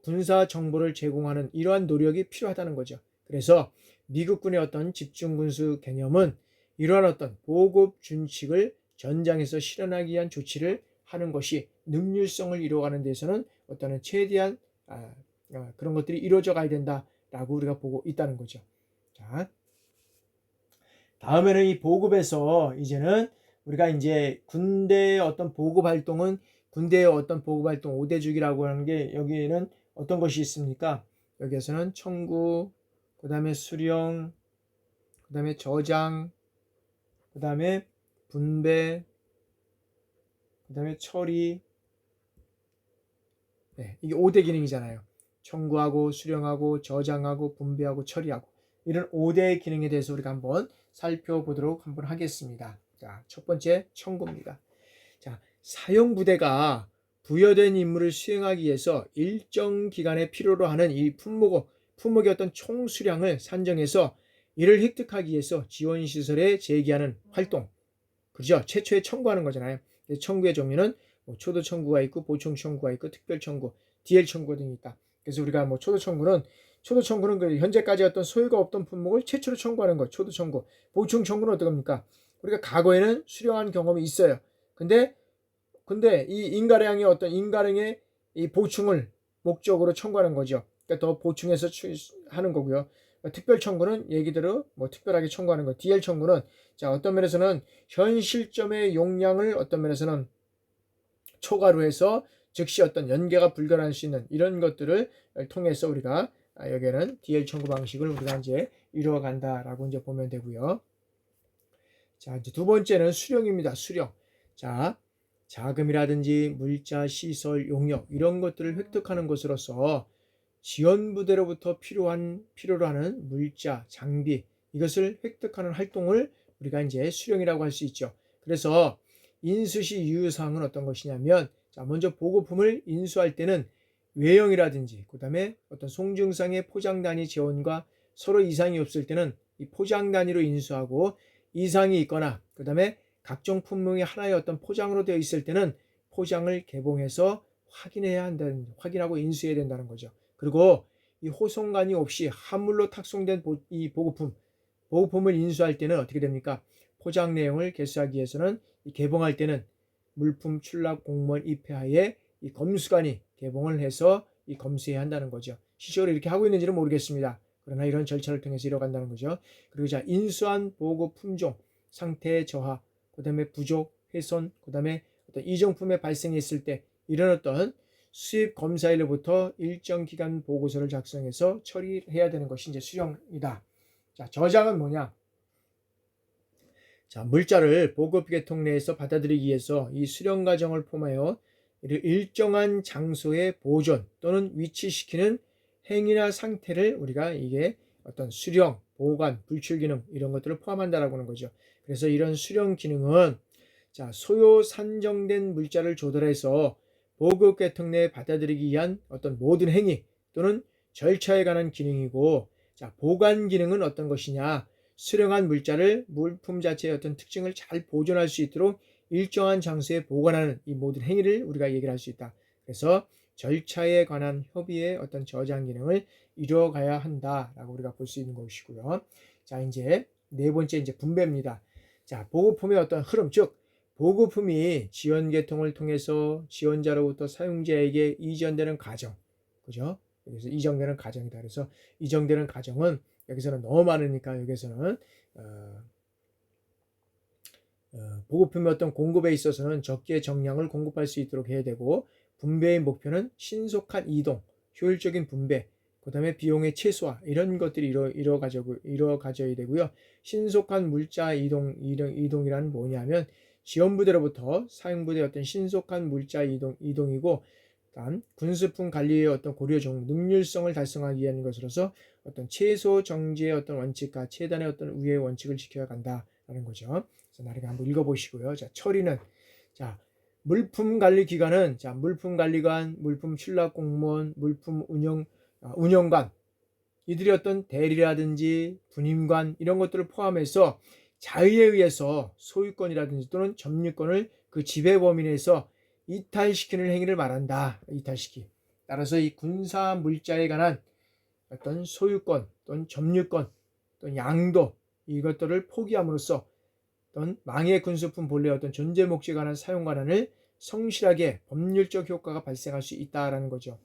군사 정보를 제공하는 이러한 노력이 필요하다는 거죠. 그래서 미국군의 어떤 집중군수 개념은 이러한 어떤 보급 준칙을 전장에서 실현하기 위한 조치를 하는 것이 능률성을 이루어가는 데서는 어떤 최대한 그런 것들이 이루어져 가야 된다라고 우리가 보고 있다는 거죠. 자, 다음에는 이 보급에서 이제는 우리가 이제 군대의 어떤 보급 활동은 군대의 어떤 보급 활동 5대 주기라고 하는 게 여기에는 어떤 것이 있습니까? 여기에서는 청구, 그 다음에 수령, 그 다음에 저장, 그 다음에 분배, 그 다음에 처리. 네, 이게 5대 기능이잖아요. 청구하고 수령하고 저장하고 분배하고 처리하고 이런 5대 기능에 대해서 우리가 한번 살펴보도록 한번 하겠습니다. 자, 첫 번째 청구입니다. 자, 사용부대가 부여된 임무를 수행하기 위해서 일정 기간에 필요로 하는 이 품목의 어떤 총 수량을 산정해서 이를 획득하기 위해서 지원시설에 제기하는 활동. 그죠? 최초에 청구하는 거잖아요. 청구의 종류는 초도 청구가 있고 보충 청구가 있고 특별 청구, DL 청구 등이 있다. 그래서 우리가 초도 청구는 그 현재까지 어떤 소유가 없던 품목을 최초로 청구하는 거, 초도 청구. 보충 청구는 어떤 겁니까? 우리가 과거에는 수령한 경험이 있어요. 근데 이 인가량의 어떤 인가량의 이 보충을 목적으로 청구하는 거죠. 그러니까 더 보충해서 하는 거고요. 특별 청구는 얘기대로 특별하게 청구하는 거. DL 청구는 어떤 면에서는 현 실점의 용량을 어떤 면에서는 초과로 해서 즉시 어떤 연계가 불가능할 수 있는 이런 것들을 통해서 우리가 여기에는 DL 청구 방식을 우리가 이제 이루어간다라고 이제 보면 되고요. 자, 이제 두 번째는 수령입니다. 수령. 자, 자금이라든지 물자, 시설, 용역 이런 것들을 획득하는 것으로서 지원부대로부터 필요로 하는 물자, 장비 이것을 획득하는 활동을 우리가 이제 수령이라고 할 수 있죠. 그래서 인수시 유효사항은 어떤 것이냐면 먼저 보급품을 인수할 때는 외형이라든지 그 다음에 어떤 송증상의 포장 단위 재원과 서로 이상이 없을 때는 이 포장 단위로 인수하고 이상이 있거나 그 다음에 각종 품목이 하나의 어떤 포장으로 되어 있을 때는 포장을 개봉해서 확인하고 인수해야 된다는 거죠. 그리고 이 호송관이 없이 한물로 탁송된 이 보급품을 인수할 때는 어떻게 됩니까? 포장 내용을 개수하기 위해서는 이 개봉할 때는 물품 출납 공무원 입회하에 이 검수관이 개봉을 해서 이 검수해야 한다는 거죠. 실제로 이렇게 하고 있는지는 모르겠습니다. 그러나 이런 절차를 통해서 이뤄간다는 거죠. 그리고 인수한 보급 품종, 상태 저하, 그 다음에 부족, 훼손, 그 다음에 어떤 이정품의 발생했을 때 이런 어떤 수입 검사일로부터 일정 기간 보고서를 작성해서 처리해야 되는 것이 이제 수령이다. 자, 저장은 뭐냐? 자, 물자를 보급 계통 내에서 받아들이기 위해서 이 수령 과정을 포함하여 일정한 장소에 보존 또는 위치시키는 행위나 상태를 우리가 이게 어떤 수령, 보관, 불출 기능 이런 것들을 포함한다라고 하는 거죠. 그래서 이런 수령 기능은 자, 소요 산정된 물자를 조달해서 보급 계통 내에 받아들이기 위한 어떤 모든 행위 또는 절차에 관한 기능이고, 자, 보관 기능은 어떤 것이냐? 수령한 물자를 물품 자체의 어떤 특징을 잘 보존할 수 있도록 일정한 장소에 보관하는 이 모든 행위를 우리가 얘기를 할 수 있다. 그래서 절차에 관한 협의의 어떤 저장 기능을 이루어가야 한다라고 우리가 볼 수 있는 것이고요. 자, 이제 네 번째 이제 분배입니다. 자, 보급품의 어떤 흐름, 즉 보급품이 지원 계통을 통해서 지원자로부터 사용자에게 이전되는 과정, 그죠? 여기서 이전되는 과정이다. 그래서 이전되는 과정은 여기서는 너무 많으니까 여기서는 보급품의 어떤 공급에 있어서는 적게 정량을 공급할 수 있도록 해야 되고, 분배의 목표는 신속한 이동, 효율적인 분배, 그 다음에 비용의 최소화 이런 것들이 이루어가져야 되고요. 신속한 물자 이동이란 뭐냐면 지원부대로부터 사용부대의 어떤 신속한 물자 이동이고, 다음 군수품 관리의 어떤 고려종 능률성을 달성하기 위한 것으로서 어떤 최소 정지의 어떤 원칙과 최단의 어떤 우회의 원칙을 지켜야 간다라는 거죠. 그래서 나중에 한번 읽어보시고요. 자, 처리는 자, 물품 관리 기관은 자, 물품 관리관, 물품 출납 공무원, 물품 운영관, 이들이 어떤 대리라든지 분임관 이런 것들을 포함해서 자의에 의해서 소유권이라든지 또는 점유권을 그 지배 범위 내에서 이탈시키는 행위를 말한다. 이탈시키. 따라서 이 군사 물자에 관한 어떤 소유권 또는 점유권 또는 양도 이것들을 포기함으로써 어떤 망의 군수품 본래의 어떤 존재 목적에 관한 사용 관한을 성실하게 법률적 효과가 발생할 수 있다라는 거죠.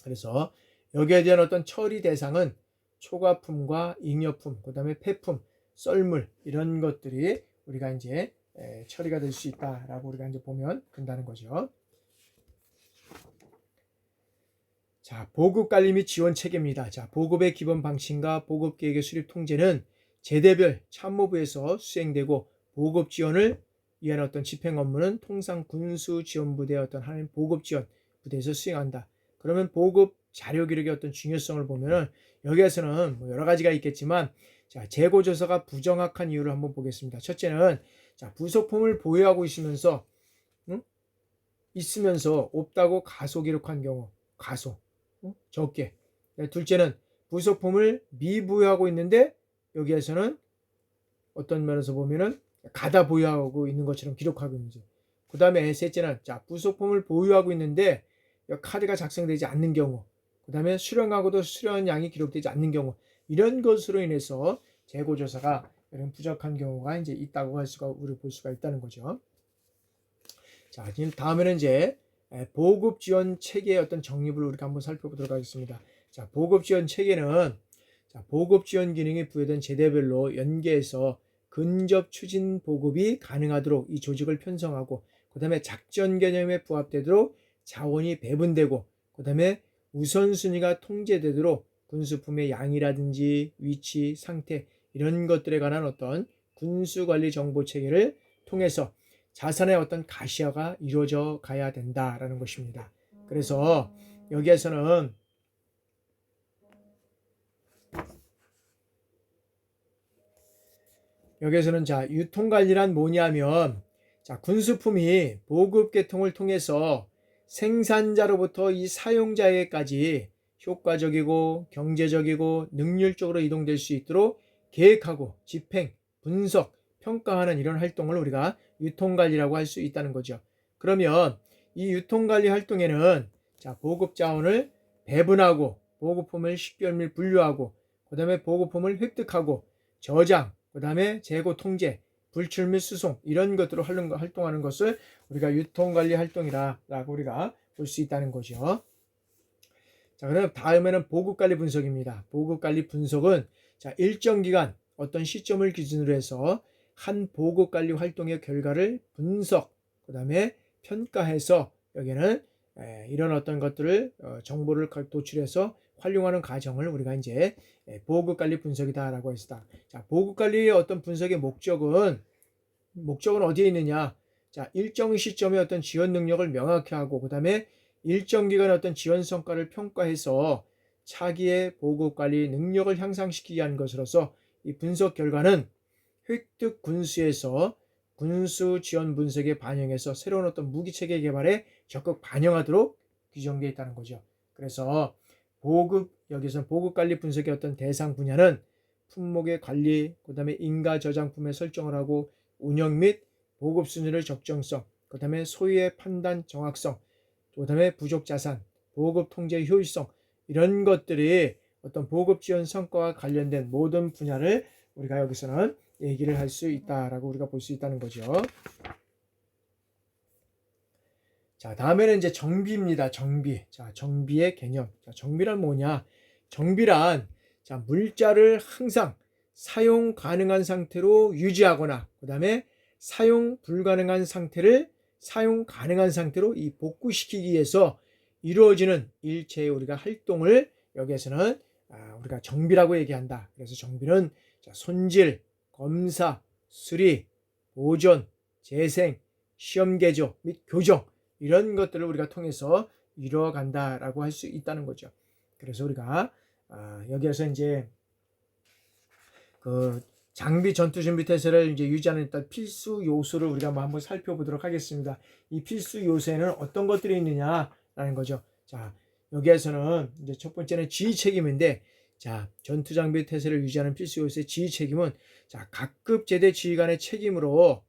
그래서 여기에 대한 어떤 처리 대상은 초과품과 잉여품, 그 다음에 폐품, 썰물 이런 것들이 우리가 이제 처리가 될 수 있다라고 우리가 이제 보면 된다는 거죠. 자, 보급 관리 및 지원 체계입니다. 자, 보급의 기본 방침과 보급 계획의 수립 통제는 제대별 참모부에서 수행되고, 보급 지원을 위한 어떤 집행 업무는 통상 군수 지원부대의 어떤 한 보급 지원 부대에서 수행한다. 그러면 보급 자료 기록의 어떤 중요성을 보면은 여기에서는 뭐 여러 가지가 있겠지만, 자, 재고 조서가 부정확한 이유를 한번 보겠습니다. 첫째는 자, 부속품을 보유하고 있으면서 없다고 가소 기록한 경우, 가소 적게. 둘째는 부속품을 미부여하고 있는데 여기에서는 어떤 면에서 보면은 가다 보유하고 있는 것처럼 기록하고 있는지. 그 다음에 셋째는 자, 부속품을 보유하고 있는데 카드가 작성되지 않는 경우, 그 다음에 수령하고도 수령량이 기록되지 않는 경우, 이런 것으로 인해서 재고조사가 이런 부족한 경우가 이제 있다고 우리 볼 수가 있다는 거죠. 자, 지금 다음에는 이제 보급 지원 체계의 어떤 정립을 우리가 한번 살펴보도록 하겠습니다. 자, 보급 지원 체계는 자, 보급 지원 기능이 부여된 제대별로 연계해서 근접 추진 보급이 가능하도록 이 조직을 편성하고, 그 다음에 작전 개념에 부합되도록 자원이 배분되고, 그 다음에 우선순위가 통제되도록 군수품의 양이라든지 위치, 상태 이런 것들에 관한 어떤 군수관리 정보 체계를 통해서 자산의 어떤 가시화가 이루어져 가야 된다라는 것입니다. 그래서 여기에서는 자, 유통관리란 뭐냐면 자, 군수품이 보급 계통을 통해서 생산자로부터 이 사용자에게까지 효과적이고 경제적이고 능률적으로 이동될 수 있도록 계획하고 집행, 분석, 평가하는 이런 활동을 우리가 유통관리라고 할 수 있다는 거죠. 그러면 이 유통관리 활동에는 자, 보급 자원을 배분하고, 보급품을 식별 및 분류하고, 그 다음에 보급품을 획득하고, 저장, 그 다음에 재고 통제, 불출 및 수송 이런 것들로 활동하는 것을 우리가 유통관리 활동이라고 우리가 볼 수 있다는 거죠. 자, 그럼 다음에는 보급관리 분석입니다. 보급관리 분석은 자, 일정 기간 어떤 시점을 기준으로 해서 한 보급관리 활동의 결과를 분석, 그 다음에 평가해서 여기는 이런 어떤 것들을 정보를 도출해서 활용하는 과정을 우리가 이제 보급관리 분석이다라고 했다. 자, 보급관리의 어떤 분석의 목적은 어디에 있느냐? 자, 일정 시점의 어떤 지원 능력을 명확히 하고, 그 다음에 일정 기간의 어떤 지원 성과를 평가해서 차기의 보급관리 능력을 향상시키기 위한 것으로서 이 분석 결과는 획득 군수에서 군수 지원 분석에 반영해서 새로운 어떤 무기체계 개발에 적극 반영하도록 규정되어 있다는 거죠. 그래서 여기서 보급관리 분석의 어떤 대상 분야는 품목의 관리, 그 다음에 인가 저장품의 설정을 하고 운영 및 보급 순위의 적정성, 그 다음에 소유의 판단 정확성, 그 다음에 부족 자산, 보급 통제 효율성, 이런 것들이 어떤 보급 지원 성과와 관련된 모든 분야를 우리가 여기서는 얘기를 할 수 있다라고 우리가 볼 수 있다는 거죠. 자, 다음에는 이제 정비입니다. 정비. 자, 정비의 개념. 자, 정비란 뭐냐? 정비란 자, 물자를 항상 사용 가능한 상태로 유지하거나 그 다음에 사용 불가능한 상태를 사용 가능한 상태로 이 복구시키기 위해서 이루어지는 일체의 우리가 활동을 여기에서는 우리가 정비라고 얘기한다. 그래서 정비는 자, 손질, 검사, 수리, 보존, 재생, 시험 개조 및 교정 이런 것들을 우리가 통해서 이루어간다라고 할 수 있다는 거죠. 그래서 우리가 여기에서 이제 그 장비 전투 준비 태세를 이제 유지하는 일단 필수 요소를 우리가 한번 살펴보도록 하겠습니다. 이 필수 요소에는 어떤 것들이 있느냐라는 거죠. 자, 여기에서는 이제 첫 번째는 지휘 책임인데, 자, 전투 장비 태세를 유지하는 필수 요소의 지휘 책임은 자, 각급 제대 지휘관의 책임으로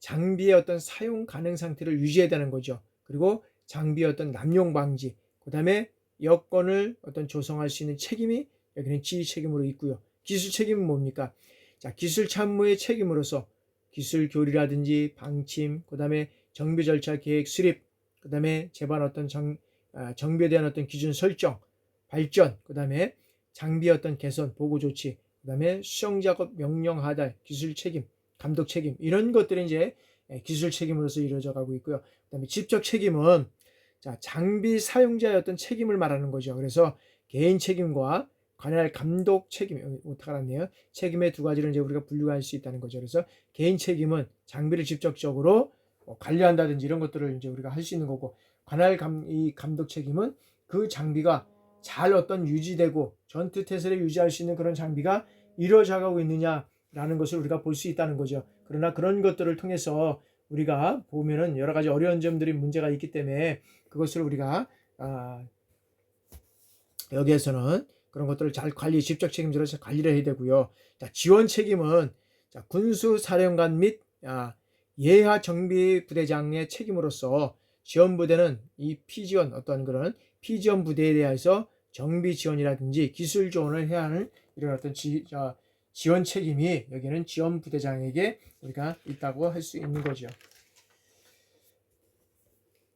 장비의 어떤 사용 가능 상태를 유지해야 되는 거죠. 그리고 장비의 어떤 남용 방지, 그 다음에 여건을 어떤 조성할 수 있는 책임이 여기는 지휘 책임으로 있고요. 기술 책임은 뭡니까? 자, 기술 참모의 책임으로서 기술 교리라든지 방침, 그 다음에 정비 절차 계획 수립, 그 다음에 제반 어떤 정비에 대한 어떤 기준 설정, 발전, 그 다음에 장비 어떤 개선, 보고 조치, 그 다음에 수정 작업 명령 하달, 기술 책임, 감독 책임, 이런 것들이 이제 기술 책임으로서 이루어져 가고 있고요. 그 다음에 직접 책임은 자, 장비 사용자의 어떤 책임을 말하는 거죠. 그래서 개인 책임과 관할 감독 책임, 어떻게 알았네요? 책임의 두 가지를 이제 우리가 분류할 수 있다는 거죠. 그래서 개인 책임은 장비를 직접적으로 관리한다든지 이런 것들을 이제 우리가 할 수 있는 거고, 관할 감독 책임은 그 장비가 잘 어떤 유지되고 전투 태세를 유지할 수 있는 그런 장비가 이루어져 가고 있느냐라는 것을 우리가 볼 수 있다는 거죠. 그러나 그런 것들을 통해서 우리가 보면은 여러 가지 어려운 점들이 문제가 있기 때문에 그것을 우리가 여기에서는 그런 것들을 잘 직접 책임져서 관리를 해야 되고요. 자, 지원 책임은 자, 군수 사령관 및 예하 정비 부대장의 책임으로서 지원 부대는 이 피지원 어떤 그런 피지원 부대에 대해서 정비 지원이라든지 기술 지원을 해야 하는 이런 어떤 지원 책임이 여기는 지원 부대장에게 우리가 있다고 할 수 있는 거죠.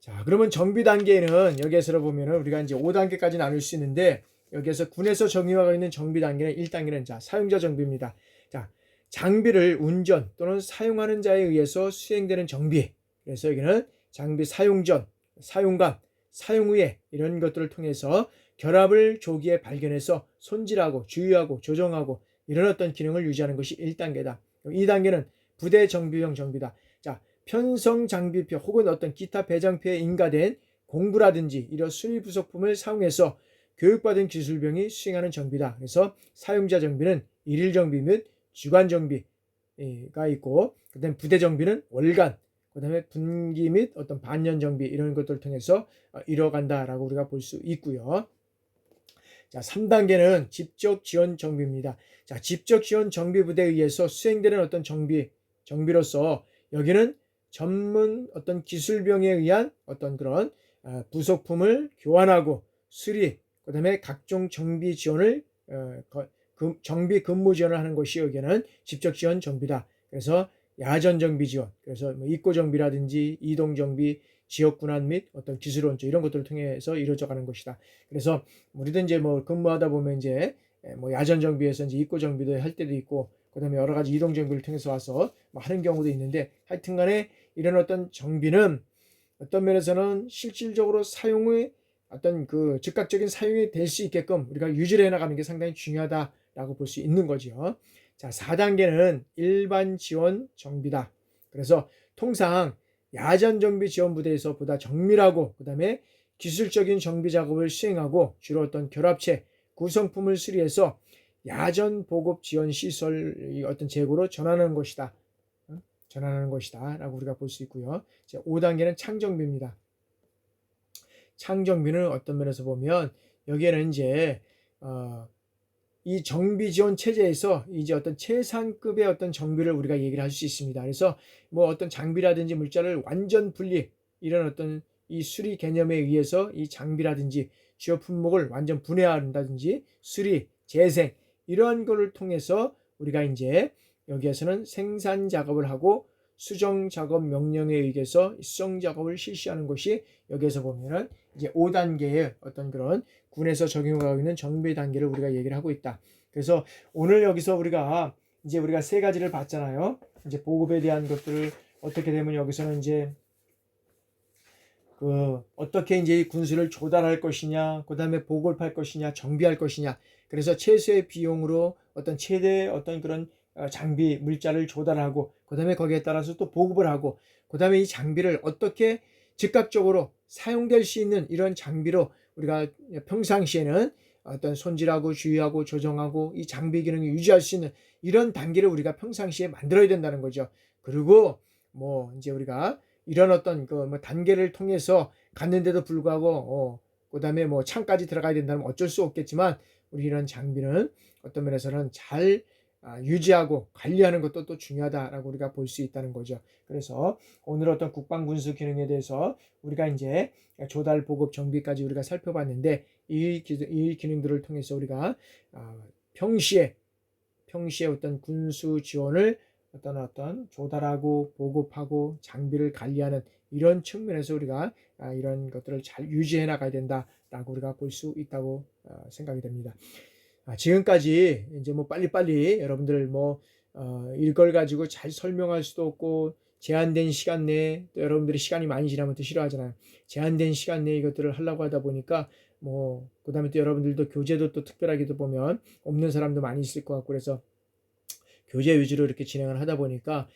자, 그러면 정비 단계는 여기에서 보면은 우리가 이제 5단계까지 나눌 수 있는데, 여기에서 군에서 정의화가 있는 정비 단계는 1단계는 자, 사용자 정비입니다. 자, 장비를 운전 또는 사용하는 자에 의해서 수행되는 정비. 그래서 여기는 장비 사용 전, 사용감, 사용 후에 이런 것들을 통해서 결합을 조기에 발견해서 손질하고 주의하고 조정하고 이런 어떤 기능을 유지하는 것이 1단계다. 2단계는 부대 정비용 정비다. 자, 편성 장비표 혹은 어떤 기타 배장표에 인가된 공구라든지 이런 수리 부속품을 사용해서 교육받은 기술병이 수행하는 정비다. 그래서 사용자 정비는 일일 정비 및 주간 정비가 있고, 그다음에 부대 정비는 월간, 그다음에 분기 및 어떤 반년 정비 이런 것들을 통해서 이뤄간다라고 우리가 볼 수 있고요. 자, 3단계는 직접 지원 정비입니다. 자, 직접 지원 정비 부대에 의해서 수행되는 어떤 정비로서 여기는 전문 어떤 기술병에 의한 어떤 그런 부속품을 교환하고 수리, 그 다음에 각종 정비 지원을 정비 근무 지원을 하는 것이 여기는 직접 지원 정비다. 그래서 야전 정비 지원, 그래서 입고 정비라든지 이동 정비, 지역 군안 및 어떤 기술 원조 이런 것들을 통해서 이루어져가는 것이다. 그래서 우리도 이제 근무하다 보면 이제 야전 정비에서 이제 입고 정비도 할 때도 있고, 그다음에 여러 가지 이동 정비를 통해서 와서 하는 경우도 있는데, 하여튼간에 이런 어떤 정비는 어떤 면에서는 실질적으로 사용의 어떤 그 즉각적인 사용이 될 수 있게끔 우리가 유지를 해나가는 게 상당히 중요하다라고 볼 수 있는 거죠. 자, 4단계는 일반 지원 정비다. 그래서 통상 야전 정비 지원 부대에서 보다 정밀하고 그다음에 기술적인 정비 작업을 수행하고 주로 어떤 결합체, 구성품을 수리해서 야전 보급 지원 시설 어떤 재고로 전환하는 것이다. 전환하는 것이다 라고 우리가 볼 수 있고요. 5단계는 창정비입니다. 창정비는 어떤 면에서 보면 여기에는 이제 이 정비 지원 체제에서 이제 어떤 최상급의 어떤 정비를 우리가 얘기를 할 수 있습니다. 그래서 뭐 어떤 장비라든지 물자를 완전 분리, 이런 어떤 이 수리 개념에 의해서 이 장비라든지 주요 품목을 완전 분해한다든지 수리, 재생, 이러한 것을 통해서 우리가 이제 여기에서는 생산 작업을 하고 수정 작업 명령에 의해서 수정 작업을 실시하는 것이 여기에서 보면은 이제 5단계의 어떤 그런 군에서 적용하고 있는 정비 단계를 우리가 얘기를 하고 있다. 그래서 오늘 여기서 우리가 세 가지를 봤잖아요. 이제 보급에 대한 것들을 어떻게 되면 여기서는 이제 어떻게 이제 군수를 조달할 것이냐, 그 다음에 보급할 것이냐, 정비할 것이냐. 그래서 최소의 비용으로 어떤 최대의 어떤 그런 장비, 물자를 조달하고, 그 다음에 거기에 따라서 또 보급을 하고, 그 다음에 이 장비를 어떻게 즉각적으로 사용될 수 있는 이런 장비로 우리가 평상시에는 어떤 손질하고 주의하고 조정하고 이 장비 기능을 유지할 수 있는 이런 단계를 우리가 평상시에 만들어야 된다는 거죠. 그리고 뭐 이제 우리가 이런 어떤 단계를 통해서 갔는데도 불구하고 그다음에 뭐 창까지 들어가야 된다면 어쩔 수 없겠지만, 우리 이런 장비는 어떤 면에서는 잘 유지하고 관리하는 것도 또 중요하다라고 우리가 볼 수 있다는 거죠. 그래서 오늘 어떤 국방군수 기능에 대해서 우리가 이제 조달, 보급, 정비까지 우리가 살펴봤는데, 이 기능들을 통해서 우리가 평시에 어떤 군수 지원을 어떤 조달하고 보급하고 장비를 관리하는 이런 측면에서 우리가 이런 것들을 잘 유지해 나가야 된다라고 우리가 볼 수 있다고 생각이 됩니다. 지금까지 이제 뭐 빨리빨리 여러분들 이걸 가지고 잘 설명할 수도 없고, 제한된 시간 내에, 또 여러분들이 시간이 많이 지나면 또 싫어하잖아요. 제한된 시간 내에 이것들을 하려고 하다 보니까 그 다음에 또 여러분들도 교재도 또 특별하게도 보면 없는 사람도 많이 있을 것 같고, 그래서 교재 위주로 이렇게 진행을 하다 보니까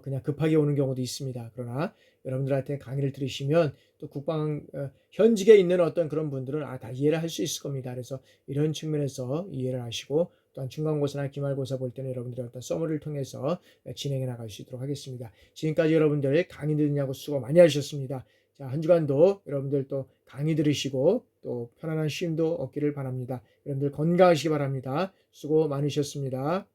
그냥 급하게 오는 경우도 있습니다. 그러나 여러분들한테 강의를 들으시면 또 국방 현직에 있는 어떤 그런 분들은 다 이해를 할 수 있을 겁니다. 그래서 이런 측면에서 이해를 하시고, 또한 중간고사나 기말고사 볼 때는 여러분들의 어떤 서머리를 통해서 진행해 나갈 수 있도록 하겠습니다. 지금까지 여러분들 강의 듣느냐고 수고 많이 하셨습니다. 자, 한 주간도 여러분들 또 강의 들으시고 또 편안한 쉼도 얻기를 바랍니다. 여러분들 건강하시기 바랍니다. 수고 많으셨습니다.